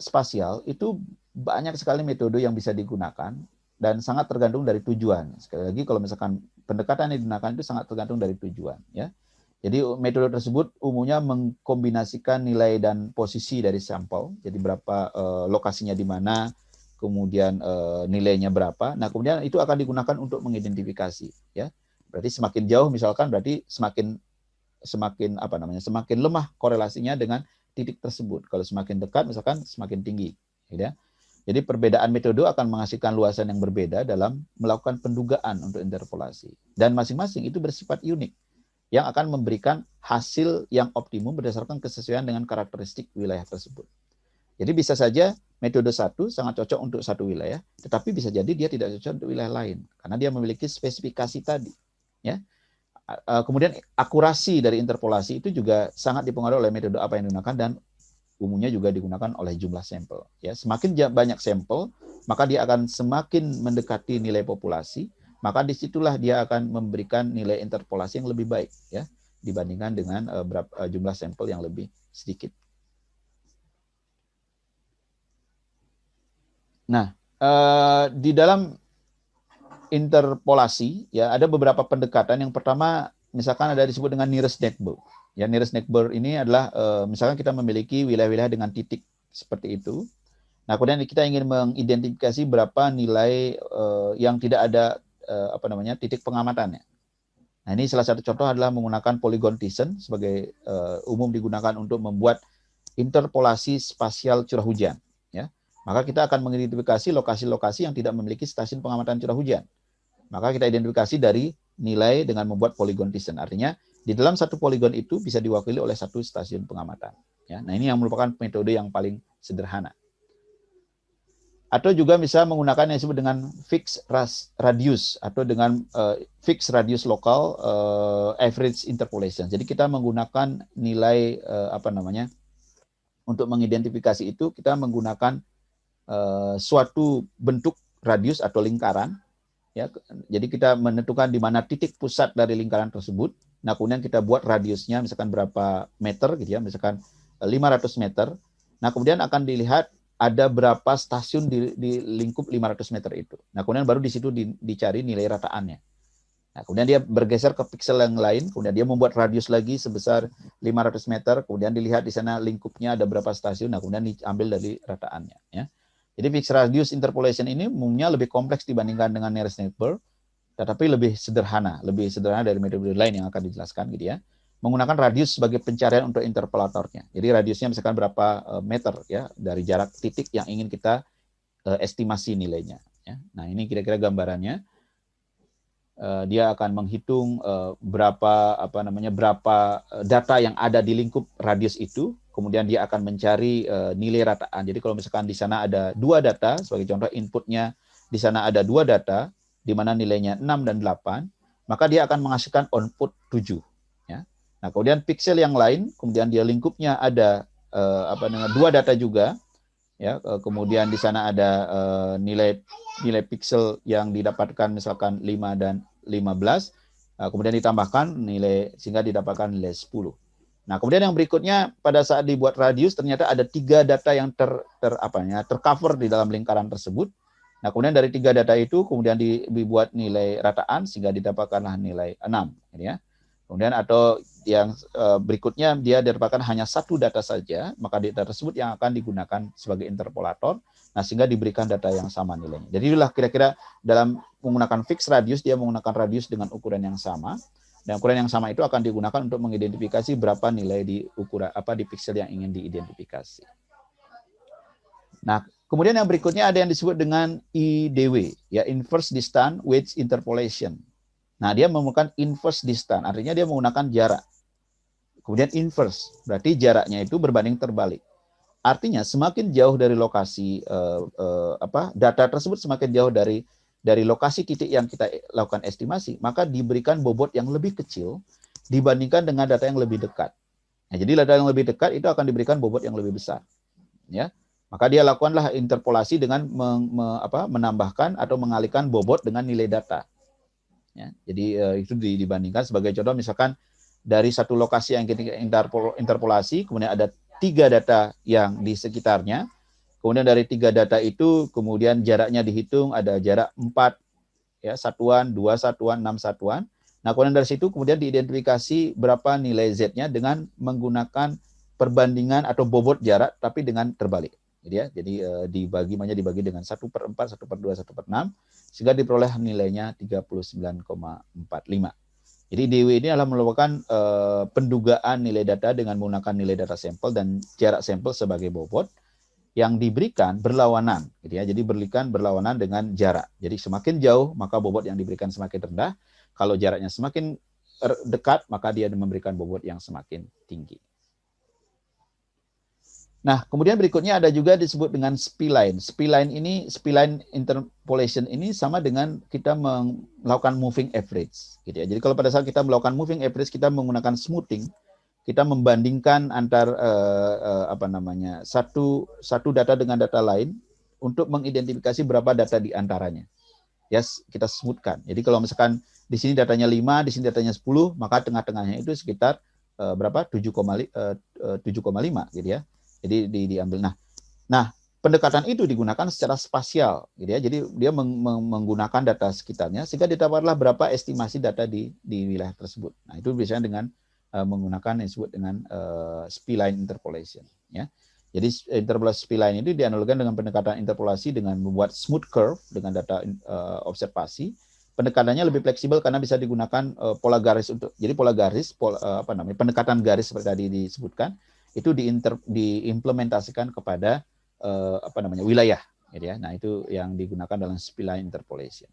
spasial itu banyak sekali metode yang bisa digunakan dan sangat tergantung dari tujuan. Sekali lagi, kalau misalkan pendekatan yang digunakan itu sangat tergantung dari tujuan, ya. Jadi metode tersebut umumnya mengkombinasikan nilai dan posisi dari sampel. Jadi berapa lokasinya di mana, kemudian nilainya berapa. Nah, kemudian itu akan digunakan untuk mengidentifikasi, ya. Berarti semakin jauh misalkan berarti semakin lemah korelasinya dengan titik tersebut. Kalau semakin dekat misalkan semakin tinggi, ya. Jadi perbedaan metode akan menghasilkan luasan yang berbeda dalam melakukan pendugaan untuk interpolasi. Dan masing-masing itu bersifat unik, yang akan memberikan hasil yang optimum berdasarkan kesesuaian dengan karakteristik wilayah tersebut. Jadi bisa saja metode satu sangat cocok untuk satu wilayah, tetapi bisa jadi dia tidak cocok untuk wilayah lain, karena dia memiliki spesifikasi tadi. Ya. Kemudian akurasi dari interpolasi itu juga sangat dipengaruhi oleh metode apa yang digunakan, dan umumnya juga digunakan oleh jumlah sampel. Ya. Semakin banyak sampel, maka dia akan semakin mendekati nilai populasi, maka disitulah dia akan memberikan nilai interpolasi yang lebih baik, ya, dibandingkan dengan jumlah sampel yang lebih sedikit. Nah, di dalam interpolasi, ya, ada beberapa pendekatan. Yang pertama, misalkan ada disebut dengan nearest neighbor. Ya, nearest neighbor ini adalah misalkan kita memiliki wilayah-wilayah dengan titik seperti itu. Nah, kemudian kita ingin mengidentifikasi berapa nilai yang tidak ada titik pengamatannya. Nah, ini salah satu contoh adalah menggunakan polygon Thiessen sebagai umum digunakan untuk membuat interpolasi spasial curah hujan. Ya, maka kita akan mengidentifikasi lokasi-lokasi yang tidak memiliki stasiun pengamatan curah hujan. Maka kita identifikasi dari nilai dengan membuat polygon Thiessen. Artinya di dalam satu polygon itu bisa diwakili oleh satu stasiun pengamatan. Ya, nah, ini yang merupakan metode yang paling sederhana. Atau juga bisa menggunakan yang disebut dengan fixed radius atau dengan fixed radius lokal average interpolation. Jadi kita menggunakan nilai untuk mengidentifikasi itu kita menggunakan suatu bentuk radius atau lingkaran, ya. Jadi kita menentukan di mana titik pusat dari lingkaran tersebut. Nah, kemudian kita buat radiusnya misalkan berapa meter gitu ya, misalkan 500 meter. Nah, kemudian akan dilihat ada berapa stasiun di lingkup 500 meter itu. Nah, kemudian baru di situ dicari nilai rataannya. Nah, kemudian dia bergeser ke piksel yang lain, kemudian dia membuat radius lagi sebesar 500 meter, kemudian dilihat di sana lingkupnya ada berapa stasiun, nah kemudian diambil dari rataannya. Ya. Jadi fixed radius interpolation ini umumnya lebih kompleks dibandingkan dengan nearest neighbor, tetapi lebih sederhana dari metode lain yang akan dijelaskan gitu ya. Menggunakan radius sebagai pencarian untuk interpolatornya. Jadi radiusnya misalkan berapa meter ya dari jarak titik yang ingin kita estimasi nilainya. Ya. Nah, ini kira-kira gambarannya. Dia akan menghitung berapa data yang ada di lingkup radius itu. Kemudian dia akan mencari nilai rataan. Jadi kalau misalkan di sana ada 2 data, sebagai contoh inputnya di sana ada 2 data, di mana nilainya 6 dan 8, maka dia akan menghasilkan output 7. Nah, kemudian pixel yang lain, kemudian dia lingkupnya ada 2 data juga, ya. Kemudian di sana ada nilai pixel yang didapatkan misalkan 5 dan 15, kemudian ditambahkan nilai sehingga didapatkan nilai 10. Nah, kemudian yang berikutnya pada saat dibuat radius ternyata ada 3 data yang tercover di dalam lingkaran tersebut. Nah, kemudian dari 3 data itu kemudian dibuat nilai rataan sehingga didapatkanlah nilai 6, ya. Kemudian atau yang berikutnya dia didapatkan hanya 1 data saja, maka data tersebut yang akan digunakan sebagai interpolator, nah sehingga diberikan data yang sama nilainya. Jadi itulah kira-kira dalam menggunakan fixed radius, dia menggunakan radius dengan ukuran yang sama, dan ukuran yang sama itu akan digunakan untuk mengidentifikasi berapa nilai di pixel yang ingin diidentifikasi. Nah, kemudian yang berikutnya ada yang disebut dengan IDW, ya, inverse distance wedge interpolation. Nah, dia menggunakan inverse distance, artinya dia menggunakan jarak. Kemudian inverse, berarti jaraknya itu berbanding terbalik. Artinya semakin jauh dari lokasi data tersebut, semakin jauh dari lokasi titik yang kita lakukan estimasi, maka diberikan bobot yang lebih kecil dibandingkan dengan data yang lebih dekat. Nah, jadi data yang lebih dekat itu akan diberikan bobot yang lebih besar. Ya. Maka dia lakukanlah interpolasi dengan menambahkan atau mengalihkan bobot dengan nilai data. Ya, jadi itu dibandingkan sebagai contoh misalkan dari satu lokasi yang kita interpolasi, kemudian ada 3 data yang di sekitarnya, kemudian dari 3 data itu kemudian jaraknya dihitung, ada jarak 4 ya, satuan, 2 satuan, 6 satuan. Nah, kemudian dari situ kemudian diidentifikasi berapa nilai Z-nya dengan menggunakan perbandingan atau bobot jarak tapi dengan terbalik. Jadi dibagi dengan 1/4, 1/2, 1/6, sehingga diperoleh nilainya 39,45. Jadi DW ini adalah merupakan pendugaan nilai data dengan menggunakan nilai data sampel dan jarak sampel sebagai bobot yang diberikan berlawanan, gitu ya. Jadi berlawanan dengan jarak. Jadi semakin jauh maka bobot yang diberikan semakin rendah. Kalau jaraknya semakin dekat maka dia memberikan bobot yang semakin tinggi. Nah, kemudian berikutnya ada juga disebut dengan spline. Spline interpolation ini sama dengan kita melakukan moving average, gitu ya. Jadi kalau pada saat kita melakukan moving average, kita menggunakan smoothing, kita membandingkan antar satu data dengan data lain untuk mengidentifikasi berapa data di antaranya. Ya, kita smoothkan. Jadi kalau misalkan di sini datanya 5, di sini datanya 10, maka tengah-tengahnya itu sekitar berapa? 7,5 gitu ya. Jadi diambil. Nah, pendekatan itu digunakan secara spasial, gitu ya. Jadi dia menggunakan data sekitarnya sehingga didapatlah berapa estimasi data di wilayah tersebut. Nah, itu biasanya dengan menggunakan yang disebut dengan spline interpolation, ya. Jadi interpolasi spline ini dianalogikan dengan pendekatan interpolasi dengan membuat smooth curve dengan data observasi. Pendekatannya lebih fleksibel karena bisa digunakan pola garis untuk. Jadi pola garis, pendekatan garis seperti tadi disebutkan itu diimplementasikan kepada wilayah, gitu ya. Nah, itu yang digunakan dalam spline interpolation.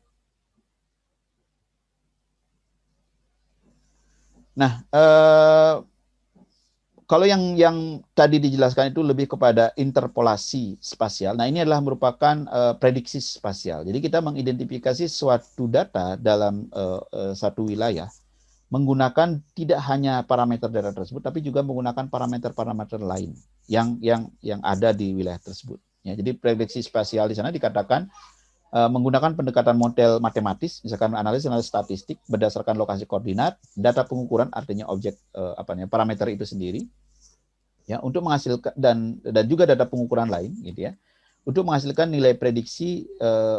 Nah, kalau yang tadi dijelaskan itu lebih kepada interpolasi spasial. Nah, ini adalah merupakan prediksi spasial. Jadi kita mengidentifikasi suatu data dalam satu wilayah menggunakan tidak hanya parameter data tersebut, tapi juga menggunakan parameter-parameter lain yang ada di wilayah tersebut. Ya, jadi prediksi spasial di sana dikatakan menggunakan pendekatan model matematis, misalkan analisis statistik berdasarkan lokasi koordinat, data pengukuran artinya objek parameter itu sendiri, ya, untuk menghasilkan dan juga data pengukuran lain, gitu ya, untuk menghasilkan nilai prediksi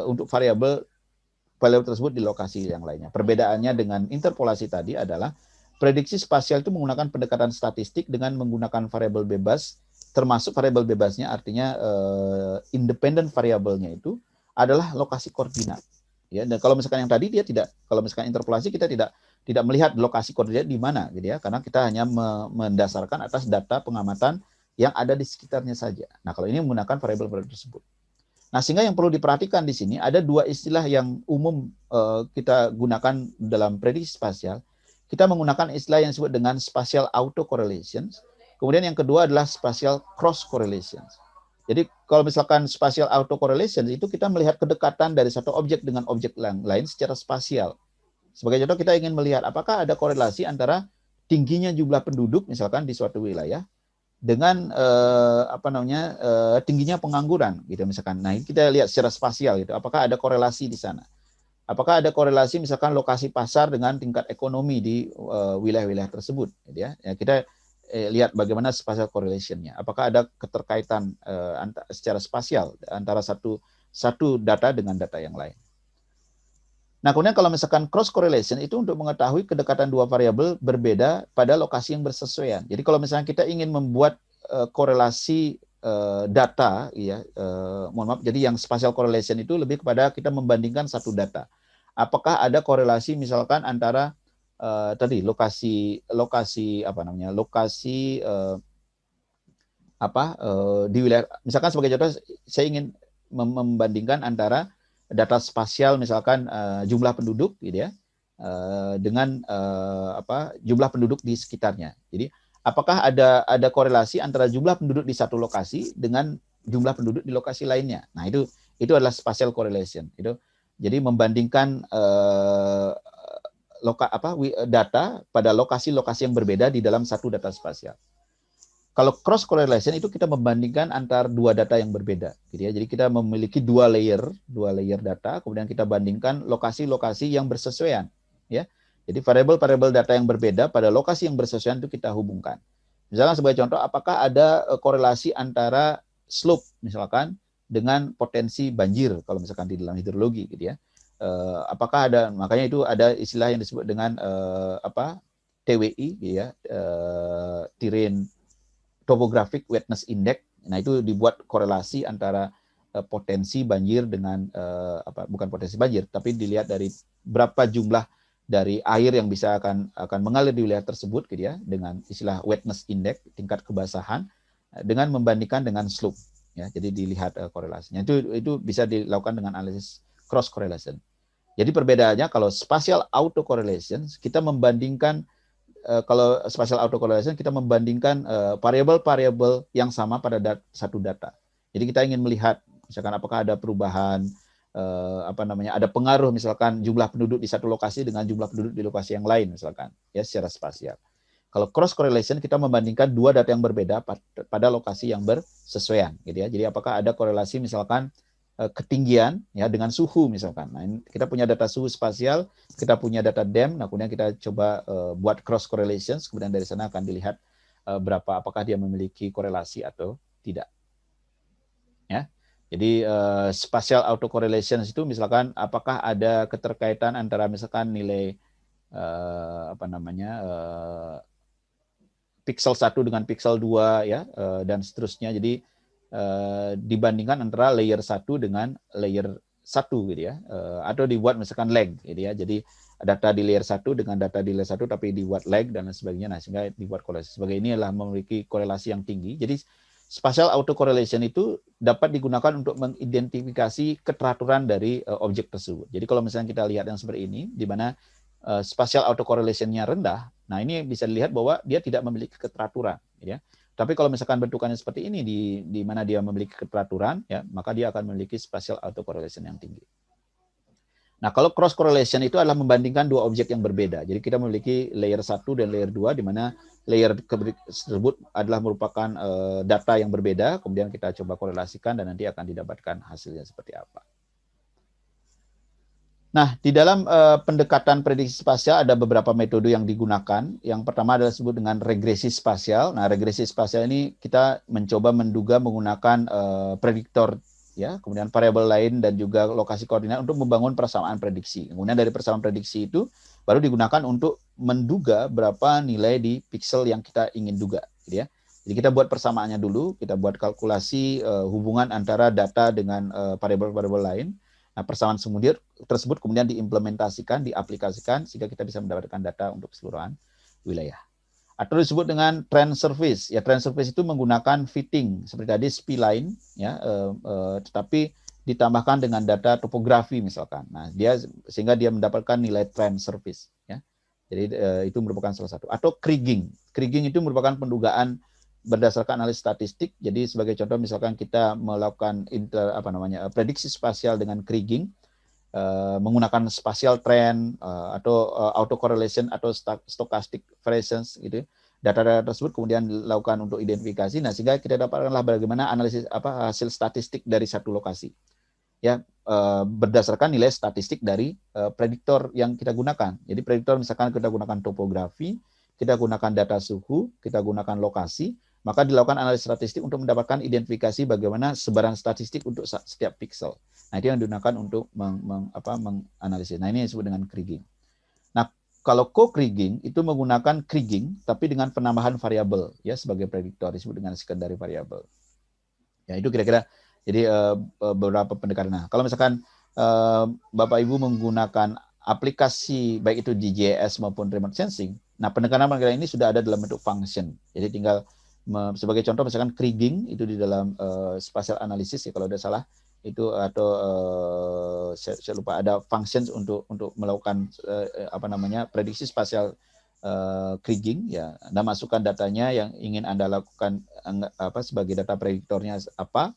untuk variabel tersebut di lokasi yang lainnya. Perbedaannya dengan interpolasi tadi adalah prediksi spasial itu menggunakan pendekatan statistik dengan menggunakan variabel bebas, termasuk variabel bebasnya artinya independent variabelnya itu adalah lokasi koordinat. Ya, dan kalau misalkan yang tadi dia tidak, kalau misalkan interpolasi kita tidak melihat lokasi koordinat di mana, gitu ya, karena kita hanya mendasarkan atas data pengamatan yang ada di sekitarnya saja. Nah, kalau ini menggunakan variabel tersebut. Nah, sehingga yang perlu diperhatikan di sini ada 2 istilah yang umum kita gunakan dalam prediksi spasial. Kita menggunakan istilah yang disebut dengan spatial autocorrelation. Kemudian yang kedua adalah spatial cross correlation. Jadi kalau misalkan spatial autocorrelation itu kita melihat kedekatan dari satu objek dengan objek lain secara spasial. Sebagai contoh kita ingin melihat apakah ada korelasi antara tingginya jumlah penduduk misalkan di suatu wilayah dengan tingginya pengangguran, gitu misalkan. Nah, ini kita lihat secara spasial, gitu. Apakah ada korelasi di sana? Apakah ada korelasi misalkan lokasi pasar dengan tingkat ekonomi di wilayah-wilayah tersebut, gitu ya? Ya, kita lihat bagaimana spatial correlation-nya. Apakah ada keterkaitan secara spasial antara satu data dengan data yang lain? Nah, kemudian kalau misalkan cross correlation itu untuk mengetahui kedekatan 2 variabel berbeda pada lokasi yang bersesuaian. Jadi kalau misalnya kita ingin membuat korelasi data, ya, jadi yang spatial correlation itu lebih kepada kita membandingkan satu data. Apakah ada korelasi misalkan antara lokasi di wilayah, misalkan sebagai contoh saya ingin membandingkan antara data spasial misalkan jumlah penduduk, gitu ya, dengan jumlah penduduk di sekitarnya. Jadi apakah ada korelasi antara jumlah penduduk di satu lokasi dengan jumlah penduduk di lokasi lainnya? Nah, itu adalah spatial correlation. Itu jadi membandingkan data pada lokasi-lokasi yang berbeda di dalam satu data spasial. Kalau cross correlation itu kita membandingkan antar dua data yang berbeda, gitu ya. Jadi kita memiliki dua layer data, kemudian kita bandingkan lokasi-lokasi yang bersesuaian, ya. Jadi variabel-variabel data yang berbeda pada lokasi yang bersesuaian itu kita hubungkan. Misalkan sebagai contoh, apakah ada korelasi antara slope misalkan dengan potensi banjir kalau misalkan di dalam hidrologi, gitu ya. Apakah ada, makanya itu ada istilah yang disebut dengan TWI, gitu ya, terrain topographic wetness index. Nah, itu dibuat korelasi antara potensi banjir dengan bukan potensi banjir, tapi dilihat dari berapa jumlah dari air yang bisa akan mengalir di wilayah tersebut, gitu ya, dengan istilah wetness index, tingkat kebasahan, dengan membandingkan dengan slope, ya. Jadi dilihat korelasinya. Itu bisa dilakukan dengan analisis cross correlation. Jadi perbedaannya kalau spatial autocorrelation kita membandingkan kalau spatial autocorrelation kita membandingkan variabel-variabel yang sama pada satu data. Jadi kita ingin melihat misalkan apakah ada perubahan ada pengaruh misalkan jumlah penduduk di satu lokasi dengan jumlah penduduk di lokasi yang lain misalkan, ya, secara spasial. Kalau cross correlation kita membandingkan dua data yang berbeda pada lokasi yang bersesuaian, gitu ya. Jadi apakah ada korelasi misalkan ketinggian, ya, dengan suhu misalkan. Nah, kita punya data suhu spasial, kita punya data DEM, nah kemudian kita coba buat cross correlations, kemudian dari sana akan dilihat apakah dia memiliki korelasi atau tidak. Ya. Jadi spatial autocorrelations itu misalkan apakah ada keterkaitan antara misalkan nilai pixel 1 dengan pixel 2, ya, dan seterusnya. Jadi dibandingkan antara layer 1 dengan layer 1, gitu ya. Atau dibuat misalkan lag, gitu ya. Jadi data di layer 1 dengan data di layer 1 tapi dibuat lag dan sebagainya. Nah, sehingga dibuat korelasi. Sebagai ini adalah memiliki korelasi yang tinggi. Jadi spatial autocorrelation itu dapat digunakan untuk mengidentifikasi keteraturan dari objek tersebut. Jadi kalau misalnya kita lihat yang seperti ini, di mana spatial autocorrelation-nya rendah, nah ini bisa dilihat bahwa dia tidak memiliki keteraturan, ya. Tapi kalau misalkan bentukannya seperti ini, di mana dia memiliki keteraturan, ya, maka dia akan memiliki spatial autocorrelation yang tinggi. Nah, kalau cross correlation itu adalah membandingkan dua objek yang berbeda. Jadi kita memiliki layer 1 dan layer 2, di mana layer tersebut adalah merupakan data yang berbeda, kemudian kita coba korelasikan dan nanti akan didapatkan hasilnya seperti apa. Nah, di dalam pendekatan prediksi spasial ada beberapa metode yang digunakan. Yang pertama adalah disebut dengan regresi spasial. Nah, regresi spasial ini kita mencoba menduga menggunakan prediktor, ya, kemudian variabel lain dan juga lokasi koordinat untuk membangun persamaan prediksi. Kemudian dari persamaan prediksi itu baru digunakan untuk menduga berapa nilai di pixel yang kita ingin duga, gitu ya. Jadi kita buat persamaannya dulu, kita buat kalkulasi hubungan antara data dengan variabel-variabel lain. Nah, persamaan tersebut kemudian diimplementasikan, diaplikasikan sehingga kita bisa mendapatkan data untuk keseluruhan wilayah. Atau disebut dengan trend service. Ya, trend service itu menggunakan fitting seperti tadi spline, ya, tetapi ditambahkan dengan data topografi misalkan. Nah, sehingga dia mendapatkan nilai trend service, ya. Jadi itu merupakan salah satu. Atau kriging. Kriging itu merupakan pendugaan berdasarkan analisis statistik. Jadi sebagai contoh misalkan kita melakukan prediksi spasial dengan kriging menggunakan spatial trend atau autocorrelation atau stochastic variations, gitu. Data-data tersebut kemudian dilakukan untuk identifikasi. Nah, sehingga kita dapatkanlah bagaimana analisis hasil statistik dari satu lokasi. Ya, berdasarkan nilai statistik dari prediktor yang kita gunakan. Jadi prediktor misalkan kita gunakan topografi, kita gunakan data suhu, kita gunakan lokasi, maka dilakukan analisis statistik untuk mendapatkan identifikasi bagaimana sebaran statistik untuk setiap pixel. Nah, itu yang digunakan untuk menganalisis. Nah, ini disebut dengan kriging. Nah, kalau co-kriging itu menggunakan kriging tapi dengan penambahan variabel, ya, sebagai prediktor, disebut dengan secondary variable. Ya, itu kira-kira jadi beberapa pendekatan. Nah, kalau misalkan Bapak Ibu menggunakan aplikasi baik itu GIS maupun remote sensing, nah pendekatan ini sudah ada dalam bentuk function. Jadi tinggal sebagai contoh misalkan kriging itu di dalam spatial analysis, ya, kalau tidak salah itu, atau saya lupa, ada functions untuk melakukan prediksi spasial kriging, ya. Anda masukkan datanya yang ingin Anda lakukan sebagai data prediktornya apa.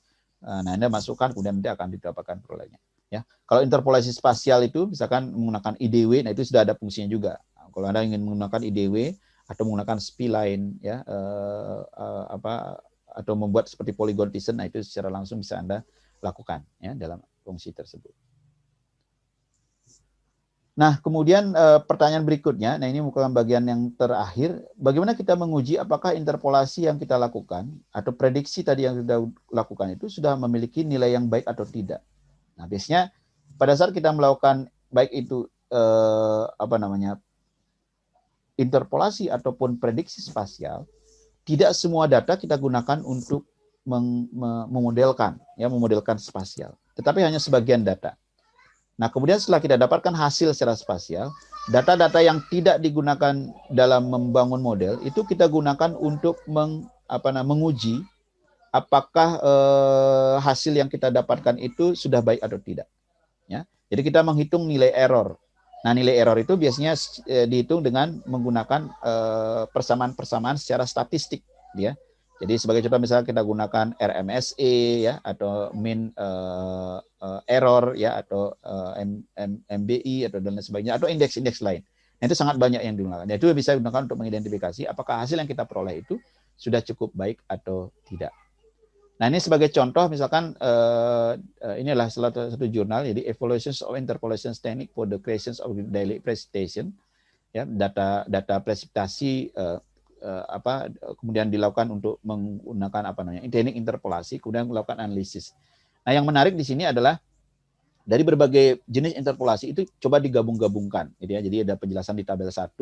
Nah, Anda masukkan kemudian nanti akan didapatkan perolehannya, ya. Kalau interpolasi spasial itu misalkan menggunakan IDW, nah itu sudah ada fungsinya juga. Nah, kalau Anda ingin menggunakan IDW atau menggunakan spline ya atau membuat seperti polygon vision. Nah, itu secara langsung bisa Anda lakukan ya dalam fungsi tersebut. Nah, kemudian pertanyaan berikutnya, nah ini merupakan bagian yang terakhir, bagaimana kita menguji apakah interpolasi yang kita lakukan atau prediksi tadi yang sudah lakukan itu sudah memiliki nilai yang baik atau tidak. Nah, biasanya pada saat kita melakukan baik itu interpolasi ataupun prediksi spasial, tidak semua data kita gunakan untuk memodelkan spasial, tetapi hanya sebagian data. Nah, kemudian setelah kita dapatkan hasil secara spasial, data-data yang tidak digunakan dalam membangun model itu kita gunakan untuk menguji apakah hasil yang kita dapatkan itu sudah baik atau tidak. Ya, jadi kita menghitung nilai error. Nah, nilai error itu biasanya dihitung dengan menggunakan persamaan-persamaan secara statistik, ya. Jadi sebagai contoh misalnya kita gunakan RMSE ya atau mean error ya atau MBI atau dan lain sebagainya atau indeks-indeks lain. Nah, itu sangat banyak yang digunakan. Itu bisa digunakan untuk mengidentifikasi apakah hasil yang kita peroleh itu sudah cukup baik atau tidak. Nah, ini sebagai contoh misalkan inilah salah satu jurnal, jadi Evaluations of Interpolation Technique for the Creations of Daily Precipitation, ya, data presipitasi kemudian dilakukan untuk menggunakan teknik interpolasi, kemudian melakukan analisis. Nah, yang menarik di sini adalah dari berbagai jenis interpolasi itu coba digabung-gabungkan, gitu ya. Jadi ada penjelasan di tabel 1.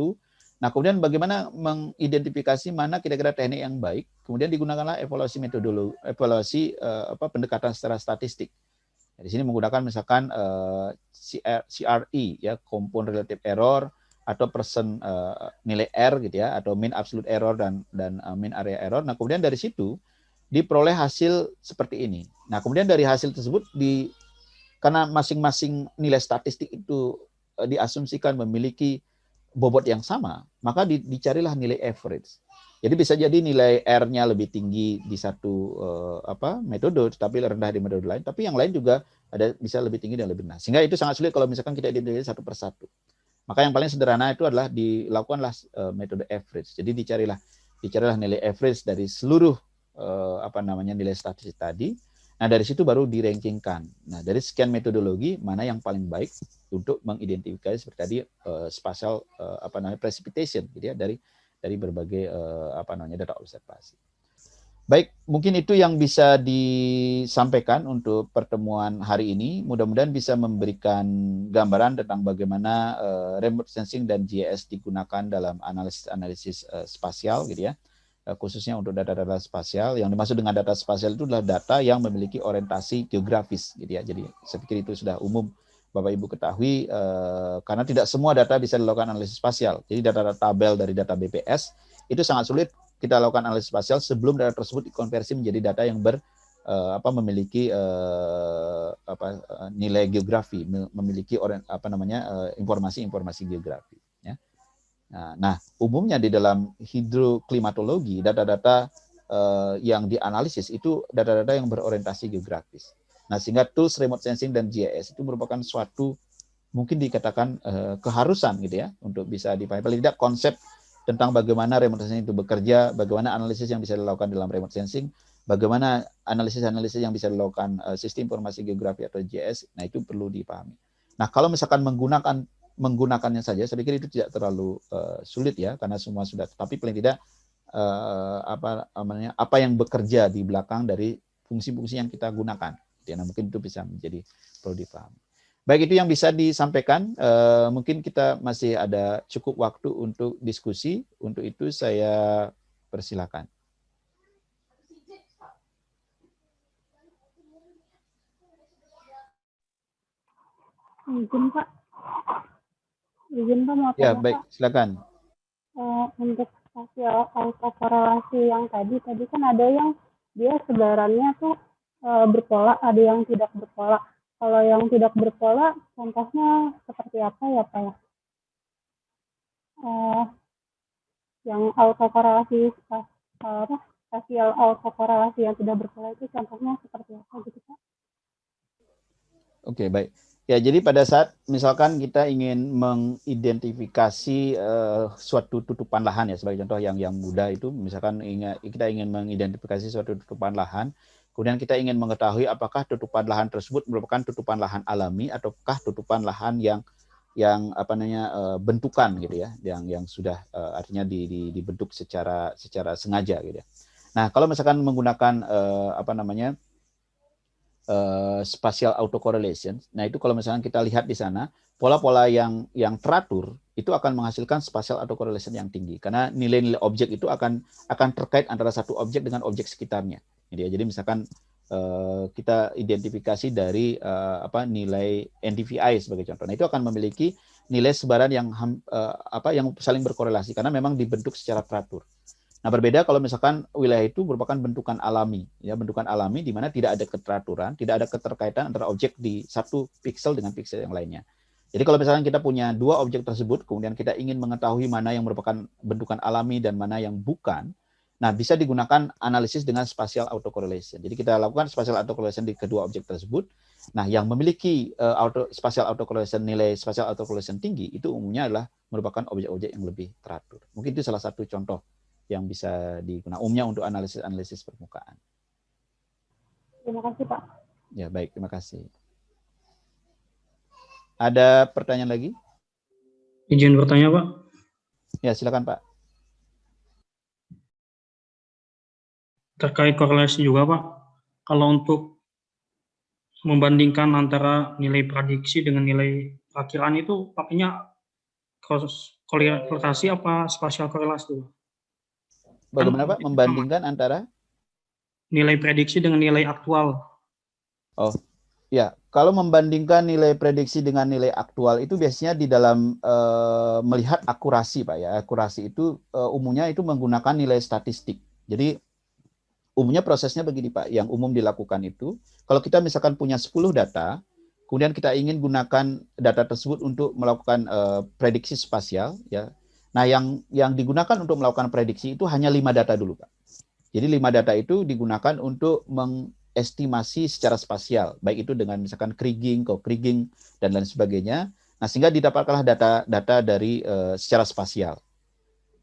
Nah, kemudian bagaimana mengidentifikasi mana kira-kira teknik yang baik, kemudian digunakanlah evaluasi metodologi, evaluasi pendekatan secara statistik. Nah, di sini menggunakan misalkan CRE ya, compound relative error atau persen nilai R gitu ya, atau mean absolute error dan mean area error. Nah, kemudian dari situ diperoleh hasil seperti ini. Nah, kemudian dari hasil tersebut karena masing-masing nilai statistik itu diasumsikan memiliki bobot yang sama, maka dicarilah nilai average. Jadi bisa jadi nilai R-nya lebih tinggi di satu metode, tetapi rendah di metode lain. Tapi yang lain juga bisa lebih tinggi dan lebih rendah. Sehingga itu sangat sulit kalau misalkan kita identifikasi satu persatu. Maka yang paling sederhana itu adalah dilakukanlah metode average. Jadi dicarilah nilai average dari seluruh nilai statistik tadi. Nah, dari situ baru dirankingkan. Nah, dari sekian metodologi mana yang paling baik untuk mengidentifikasi seperti tadi spatial precipitation gitu ya, dari berbagai data observasi. Baik, mungkin itu yang bisa disampaikan untuk pertemuan hari ini. Mudah-mudahan bisa memberikan gambaran tentang bagaimana remote sensing dan GIS digunakan dalam analisis spasial gitu ya. Khususnya untuk data-data spasial. Yang dimaksud dengan data spasial itu adalah data yang memiliki orientasi geografis gitu ya. Jadi saya pikir itu sudah umum Bapak Ibu ketahui, karena tidak semua data bisa dilakukan analisis spasial. Jadi data-data tabel dari data BPS itu sangat sulit kita lakukan analisis spasial sebelum data tersebut dikonversi menjadi data yang memiliki nilai geografi, memiliki informasi geografi. Ya. Nah, umumnya di dalam hidroklimatologi, data-data yang dianalisis itu data-data yang berorientasi geografis. Nah, sehingga tools remote sensing dan GIS itu merupakan suatu mungkin dikatakan keharusan gitu ya untuk bisa dipahami. Paling tidak konsep tentang bagaimana remote sensing itu bekerja, bagaimana analisis yang bisa dilakukan dalam remote sensing, bagaimana analisis-analisis yang bisa dilakukan sistem informasi geografi atau GIS, nah itu perlu dipahami. Nah, kalau misalkan menggunakannya saja, saya pikir itu tidak terlalu sulit ya, karena semua sudah. Tapi paling tidak apa yang bekerja di belakang dari fungsi-fungsi yang kita gunakan. Nah, mungkin itu bisa menjadi perlu dipahami. Baik, itu yang bisa disampaikan. Mungkin kita masih ada cukup waktu untuk diskusi. Untuk itu saya persilakan. Izin Pak. Izin Pak mau Ya, tanya baik, Pak. silakan. Untuk spasial autokorelasi yang tadi kan ada yang dia sebarannya tuh berpola, ada yang tidak berpola. Kalau yang tidak berpola, contohnya seperti apa ya Pak ya? Yang autokorelasi spasial autokorelasi yang tidak berpola itu contohnya seperti apa gitu Pak? Oke, baik. Ya, jadi pada saat misalkan kita ingin mengidentifikasi suatu tutupan lahan ya, sebagai contoh yang mudah itu, misalkan kita ingin mengidentifikasi suatu tutupan lahan, kemudian kita ingin mengetahui apakah tutupan lahan tersebut merupakan tutupan lahan alami ataukah tutupan lahan yang apa namanya bentukan gitu ya, yang sudah artinya dibentuk secara sengaja gitu ya. Nah, kalau misalkan menggunakan apa namanya spatial autocorrelation. Nah, itu kalau misalnya kita lihat di sana, pola-pola yang teratur itu akan menghasilkan spatial autocorrelation yang tinggi karena nilai-nilai objek itu akan terkait antara satu objek dengan objek sekitarnya. Jadi misalkan kita identifikasi dari nilai NDVI sebagai contoh. Nah, itu akan memiliki nilai sebaran yang saling berkorelasi karena memang dibentuk secara teratur. Nah, berbeda kalau misalkan wilayah itu merupakan bentukan alami, ya bentukan alami di mana tidak ada keteraturan, tidak ada keterkaitan antara objek di satu piksel dengan piksel yang lainnya. Jadi kalau misalkan kita punya dua objek tersebut, kemudian kita ingin mengetahui mana yang merupakan bentukan alami dan mana yang bukan, nah bisa digunakan analisis dengan spatial autocorrelation. Jadi kita lakukan spatial autocorrelation di kedua objek tersebut. Nah, yang memiliki spatial autocorrelation, nilai spatial autocorrelation tinggi itu umumnya adalah merupakan objek-objek yang lebih teratur. Mungkin itu salah satu contoh yang bisa digunakan umumnya untuk analisis permukaan. Terima kasih, Pak. Ya, baik, terima kasih. Ada pertanyaan lagi? Izin bertanya, Pak. Ya, silakan, Pak. Terkait korelasi juga, Pak. Kalau untuk membandingkan antara nilai prediksi dengan nilai perakiraan itu pakainya korelasi apa spasial korelasi? Bagaimana, Pak, membandingkan antara nilai prediksi dengan nilai aktual? Oh, ya. Kalau membandingkan nilai prediksi dengan nilai aktual itu biasanya di dalam melihat akurasi, Pak ya. Akurasi itu umumnya itu menggunakan nilai statistik. Jadi umumnya prosesnya begini, Pak. Yang umum dilakukan itu, kalau kita misalkan punya 10 data, kemudian kita ingin gunakan data tersebut untuk melakukan prediksi spasial, ya. Nah, yang digunakan untuk melakukan prediksi itu hanya 5 data dulu, Pak. Jadi 5 data itu digunakan untuk mengestimasi secara spasial, baik itu dengan misalkan kriging, co-kriging, dan lain sebagainya. Nah, sehingga didapatkanlah data dari secara spasial.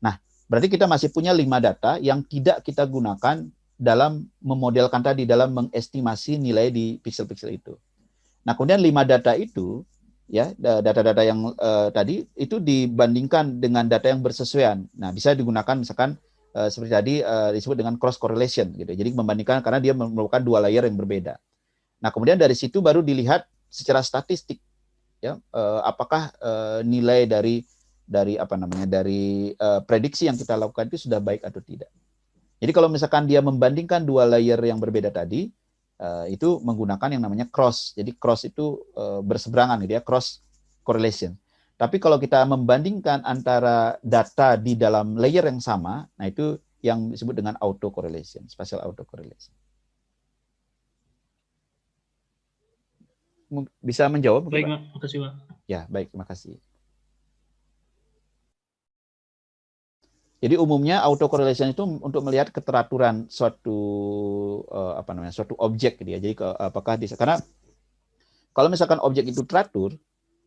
Nah, berarti kita masih punya 5 data yang tidak kita gunakan dalam memodelkan tadi, dalam mengestimasi nilai di piksel-piksel itu. Nah, kemudian 5 data itu, ya data-data yang tadi itu dibandingkan dengan data yang bersesuaian. Nah, bisa digunakan misalkan seperti tadi disebut dengan cross correlation gitu. Jadi membandingkan karena dia merupakan dua layer yang berbeda. Nah, kemudian dari situ baru dilihat secara statistik ya apakah nilai dari apa namanya dari prediksi yang kita lakukan itu sudah baik atau tidak. Jadi kalau misalkan dia membandingkan dua layer yang berbeda tadi itu menggunakan yang namanya cross. Jadi cross itu berseberangan gitu ya, cross correlation. Tapi kalau kita membandingkan antara data di dalam layer yang sama, nah itu yang disebut dengan auto correlation, spatial auto correlation. Bisa menjawab? Baik, Pak. Makasih, Pak. Ya, baik, terima kasih. Jadi umumnya auto correlation itu untuk melihat keteraturan suatu suatu objek gitu ya. Jadi apakah karena kalau misalkan objek itu teratur,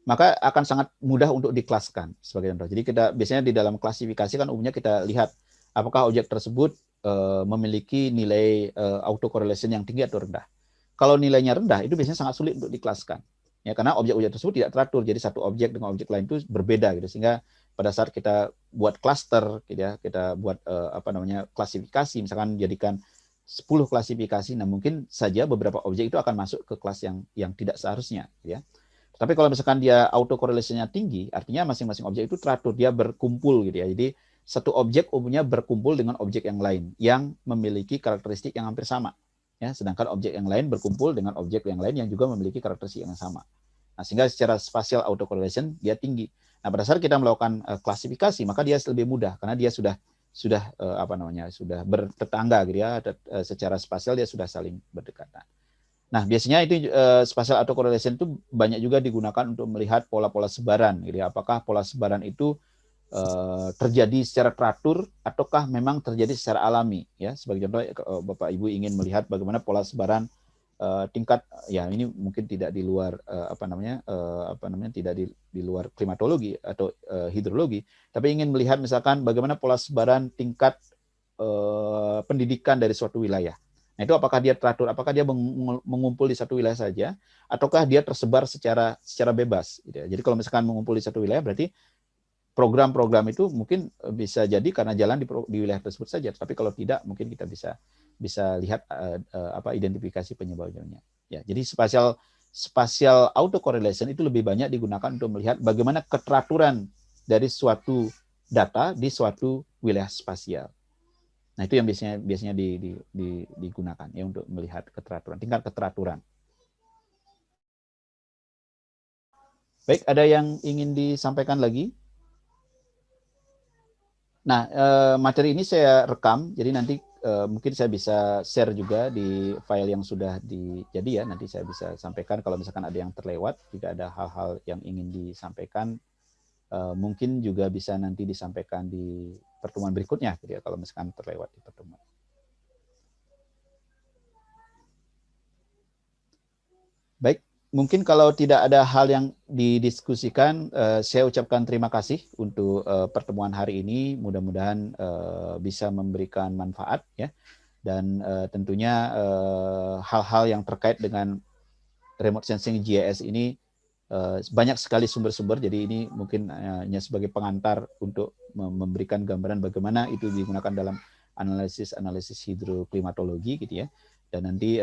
maka akan sangat mudah untuk dikelaskan sebagai contoh. Jadi kita biasanya di dalam klasifikasi kan umumnya kita lihat apakah objek tersebut memiliki nilai autocorrelation yang tinggi atau rendah. Kalau nilainya rendah itu biasanya sangat sulit untuk dikelaskan. Ya, karena objek-objek tersebut tidak teratur. Jadi satu objek dengan objek lain itu berbeda gitu. Sehingga pada saat kita buat cluster gitu ya, kita buat klasifikasi misalkan jadikan 10 klasifikasi, nah mungkin saja beberapa objek itu akan masuk ke kelas yang tidak seharusnya ya. Tapi kalau misalkan dia auto correlation-nya tinggi, artinya masing-masing objek itu teratur, dia berkumpul gitu ya. Jadi satu objek umumnya berkumpul dengan objek yang lain yang memiliki karakteristik yang hampir sama. Ya, sedangkan objek yang lain berkumpul dengan objek yang lain yang juga memiliki karakteristik yang sama. Nah, sehingga secara spatial auto correlation dia tinggi. Nah, pada saat kita melakukan klasifikasi, maka dia lebih mudah karena dia sudah bertetangga gitu ya, secara spasial dia sudah saling berdekatan. Nah, biasanya itu spatial autocorrelation itu banyak juga digunakan untuk melihat pola-pola sebaran. Gitu ya. Apakah pola sebaran itu terjadi secara teratur ataukah memang terjadi secara alami? Ya, sebagai contoh, Bapak Ibu ingin melihat bagaimana pola sebaran tingkat ya ini mungkin tidak di luar tidak di luar klimatologi atau hidrologi, tapi ingin melihat misalkan bagaimana pola sebaran tingkat pendidikan dari suatu wilayah. Nah, itu apakah dia teratur, apakah dia mengumpul di satu wilayah saja, ataukah dia tersebar secara bebas. Gitu ya. Jadi kalau misalkan mengumpul di satu wilayah, berarti program-program itu mungkin bisa jadi karena jalan di wilayah tersebut saja. Tapi kalau tidak, mungkin kita bisa lihat identifikasi penyebabnya. Ya, jadi spatial autocorrelation itu lebih banyak digunakan untuk melihat bagaimana keteraturan dari suatu data di suatu wilayah spasial. Nah, itu yang biasanya digunakan ya untuk melihat keteraturan, tingkat keteraturan. Baik, ada yang ingin disampaikan lagi? Nah, materi ini saya rekam, jadi nanti mungkin saya bisa share juga di file yang sudah jadi ya, nanti saya bisa sampaikan kalau misalkan ada yang terlewat, jika ada hal-hal yang ingin disampaikan, mungkin juga bisa nanti disampaikan di pertemuan berikutnya, gitu ya, kalau misalkan terlewat di pertemuan. Baik, mungkin kalau tidak ada hal yang didiskusikan, saya ucapkan terima kasih untuk pertemuan hari ini. Mudah-mudahan bisa memberikan manfaat ya, dan tentunya hal-hal yang terkait dengan remote sensing GIS ini banyak sekali sumber-sumber, jadi ini mungkin hanya sebagai pengantar untuk memberikan gambaran bagaimana itu digunakan dalam analisis hidroklimatologi gitu ya. Dan nanti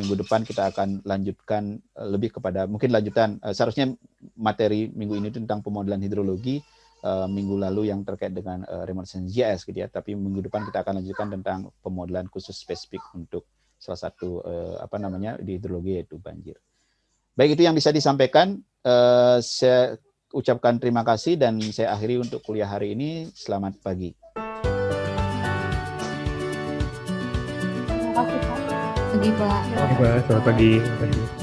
minggu depan kita akan lanjutkan lebih kepada mungkin lanjutan, seharusnya materi minggu ini tentang pemodelan hidrologi, minggu lalu yang terkait dengan remote sensing GIS gitu ya, tapi minggu depan kita akan lanjutkan tentang pemodelan khusus spesifik untuk salah satu di hidrologi, yaitu banjir. Baik, itu yang bisa disampaikan. Saya ucapkan terima kasih dan saya akhiri untuk kuliah hari ini. Selamat pagi. Terima kasih, Pak. Pagi, Pak. Selamat pagi.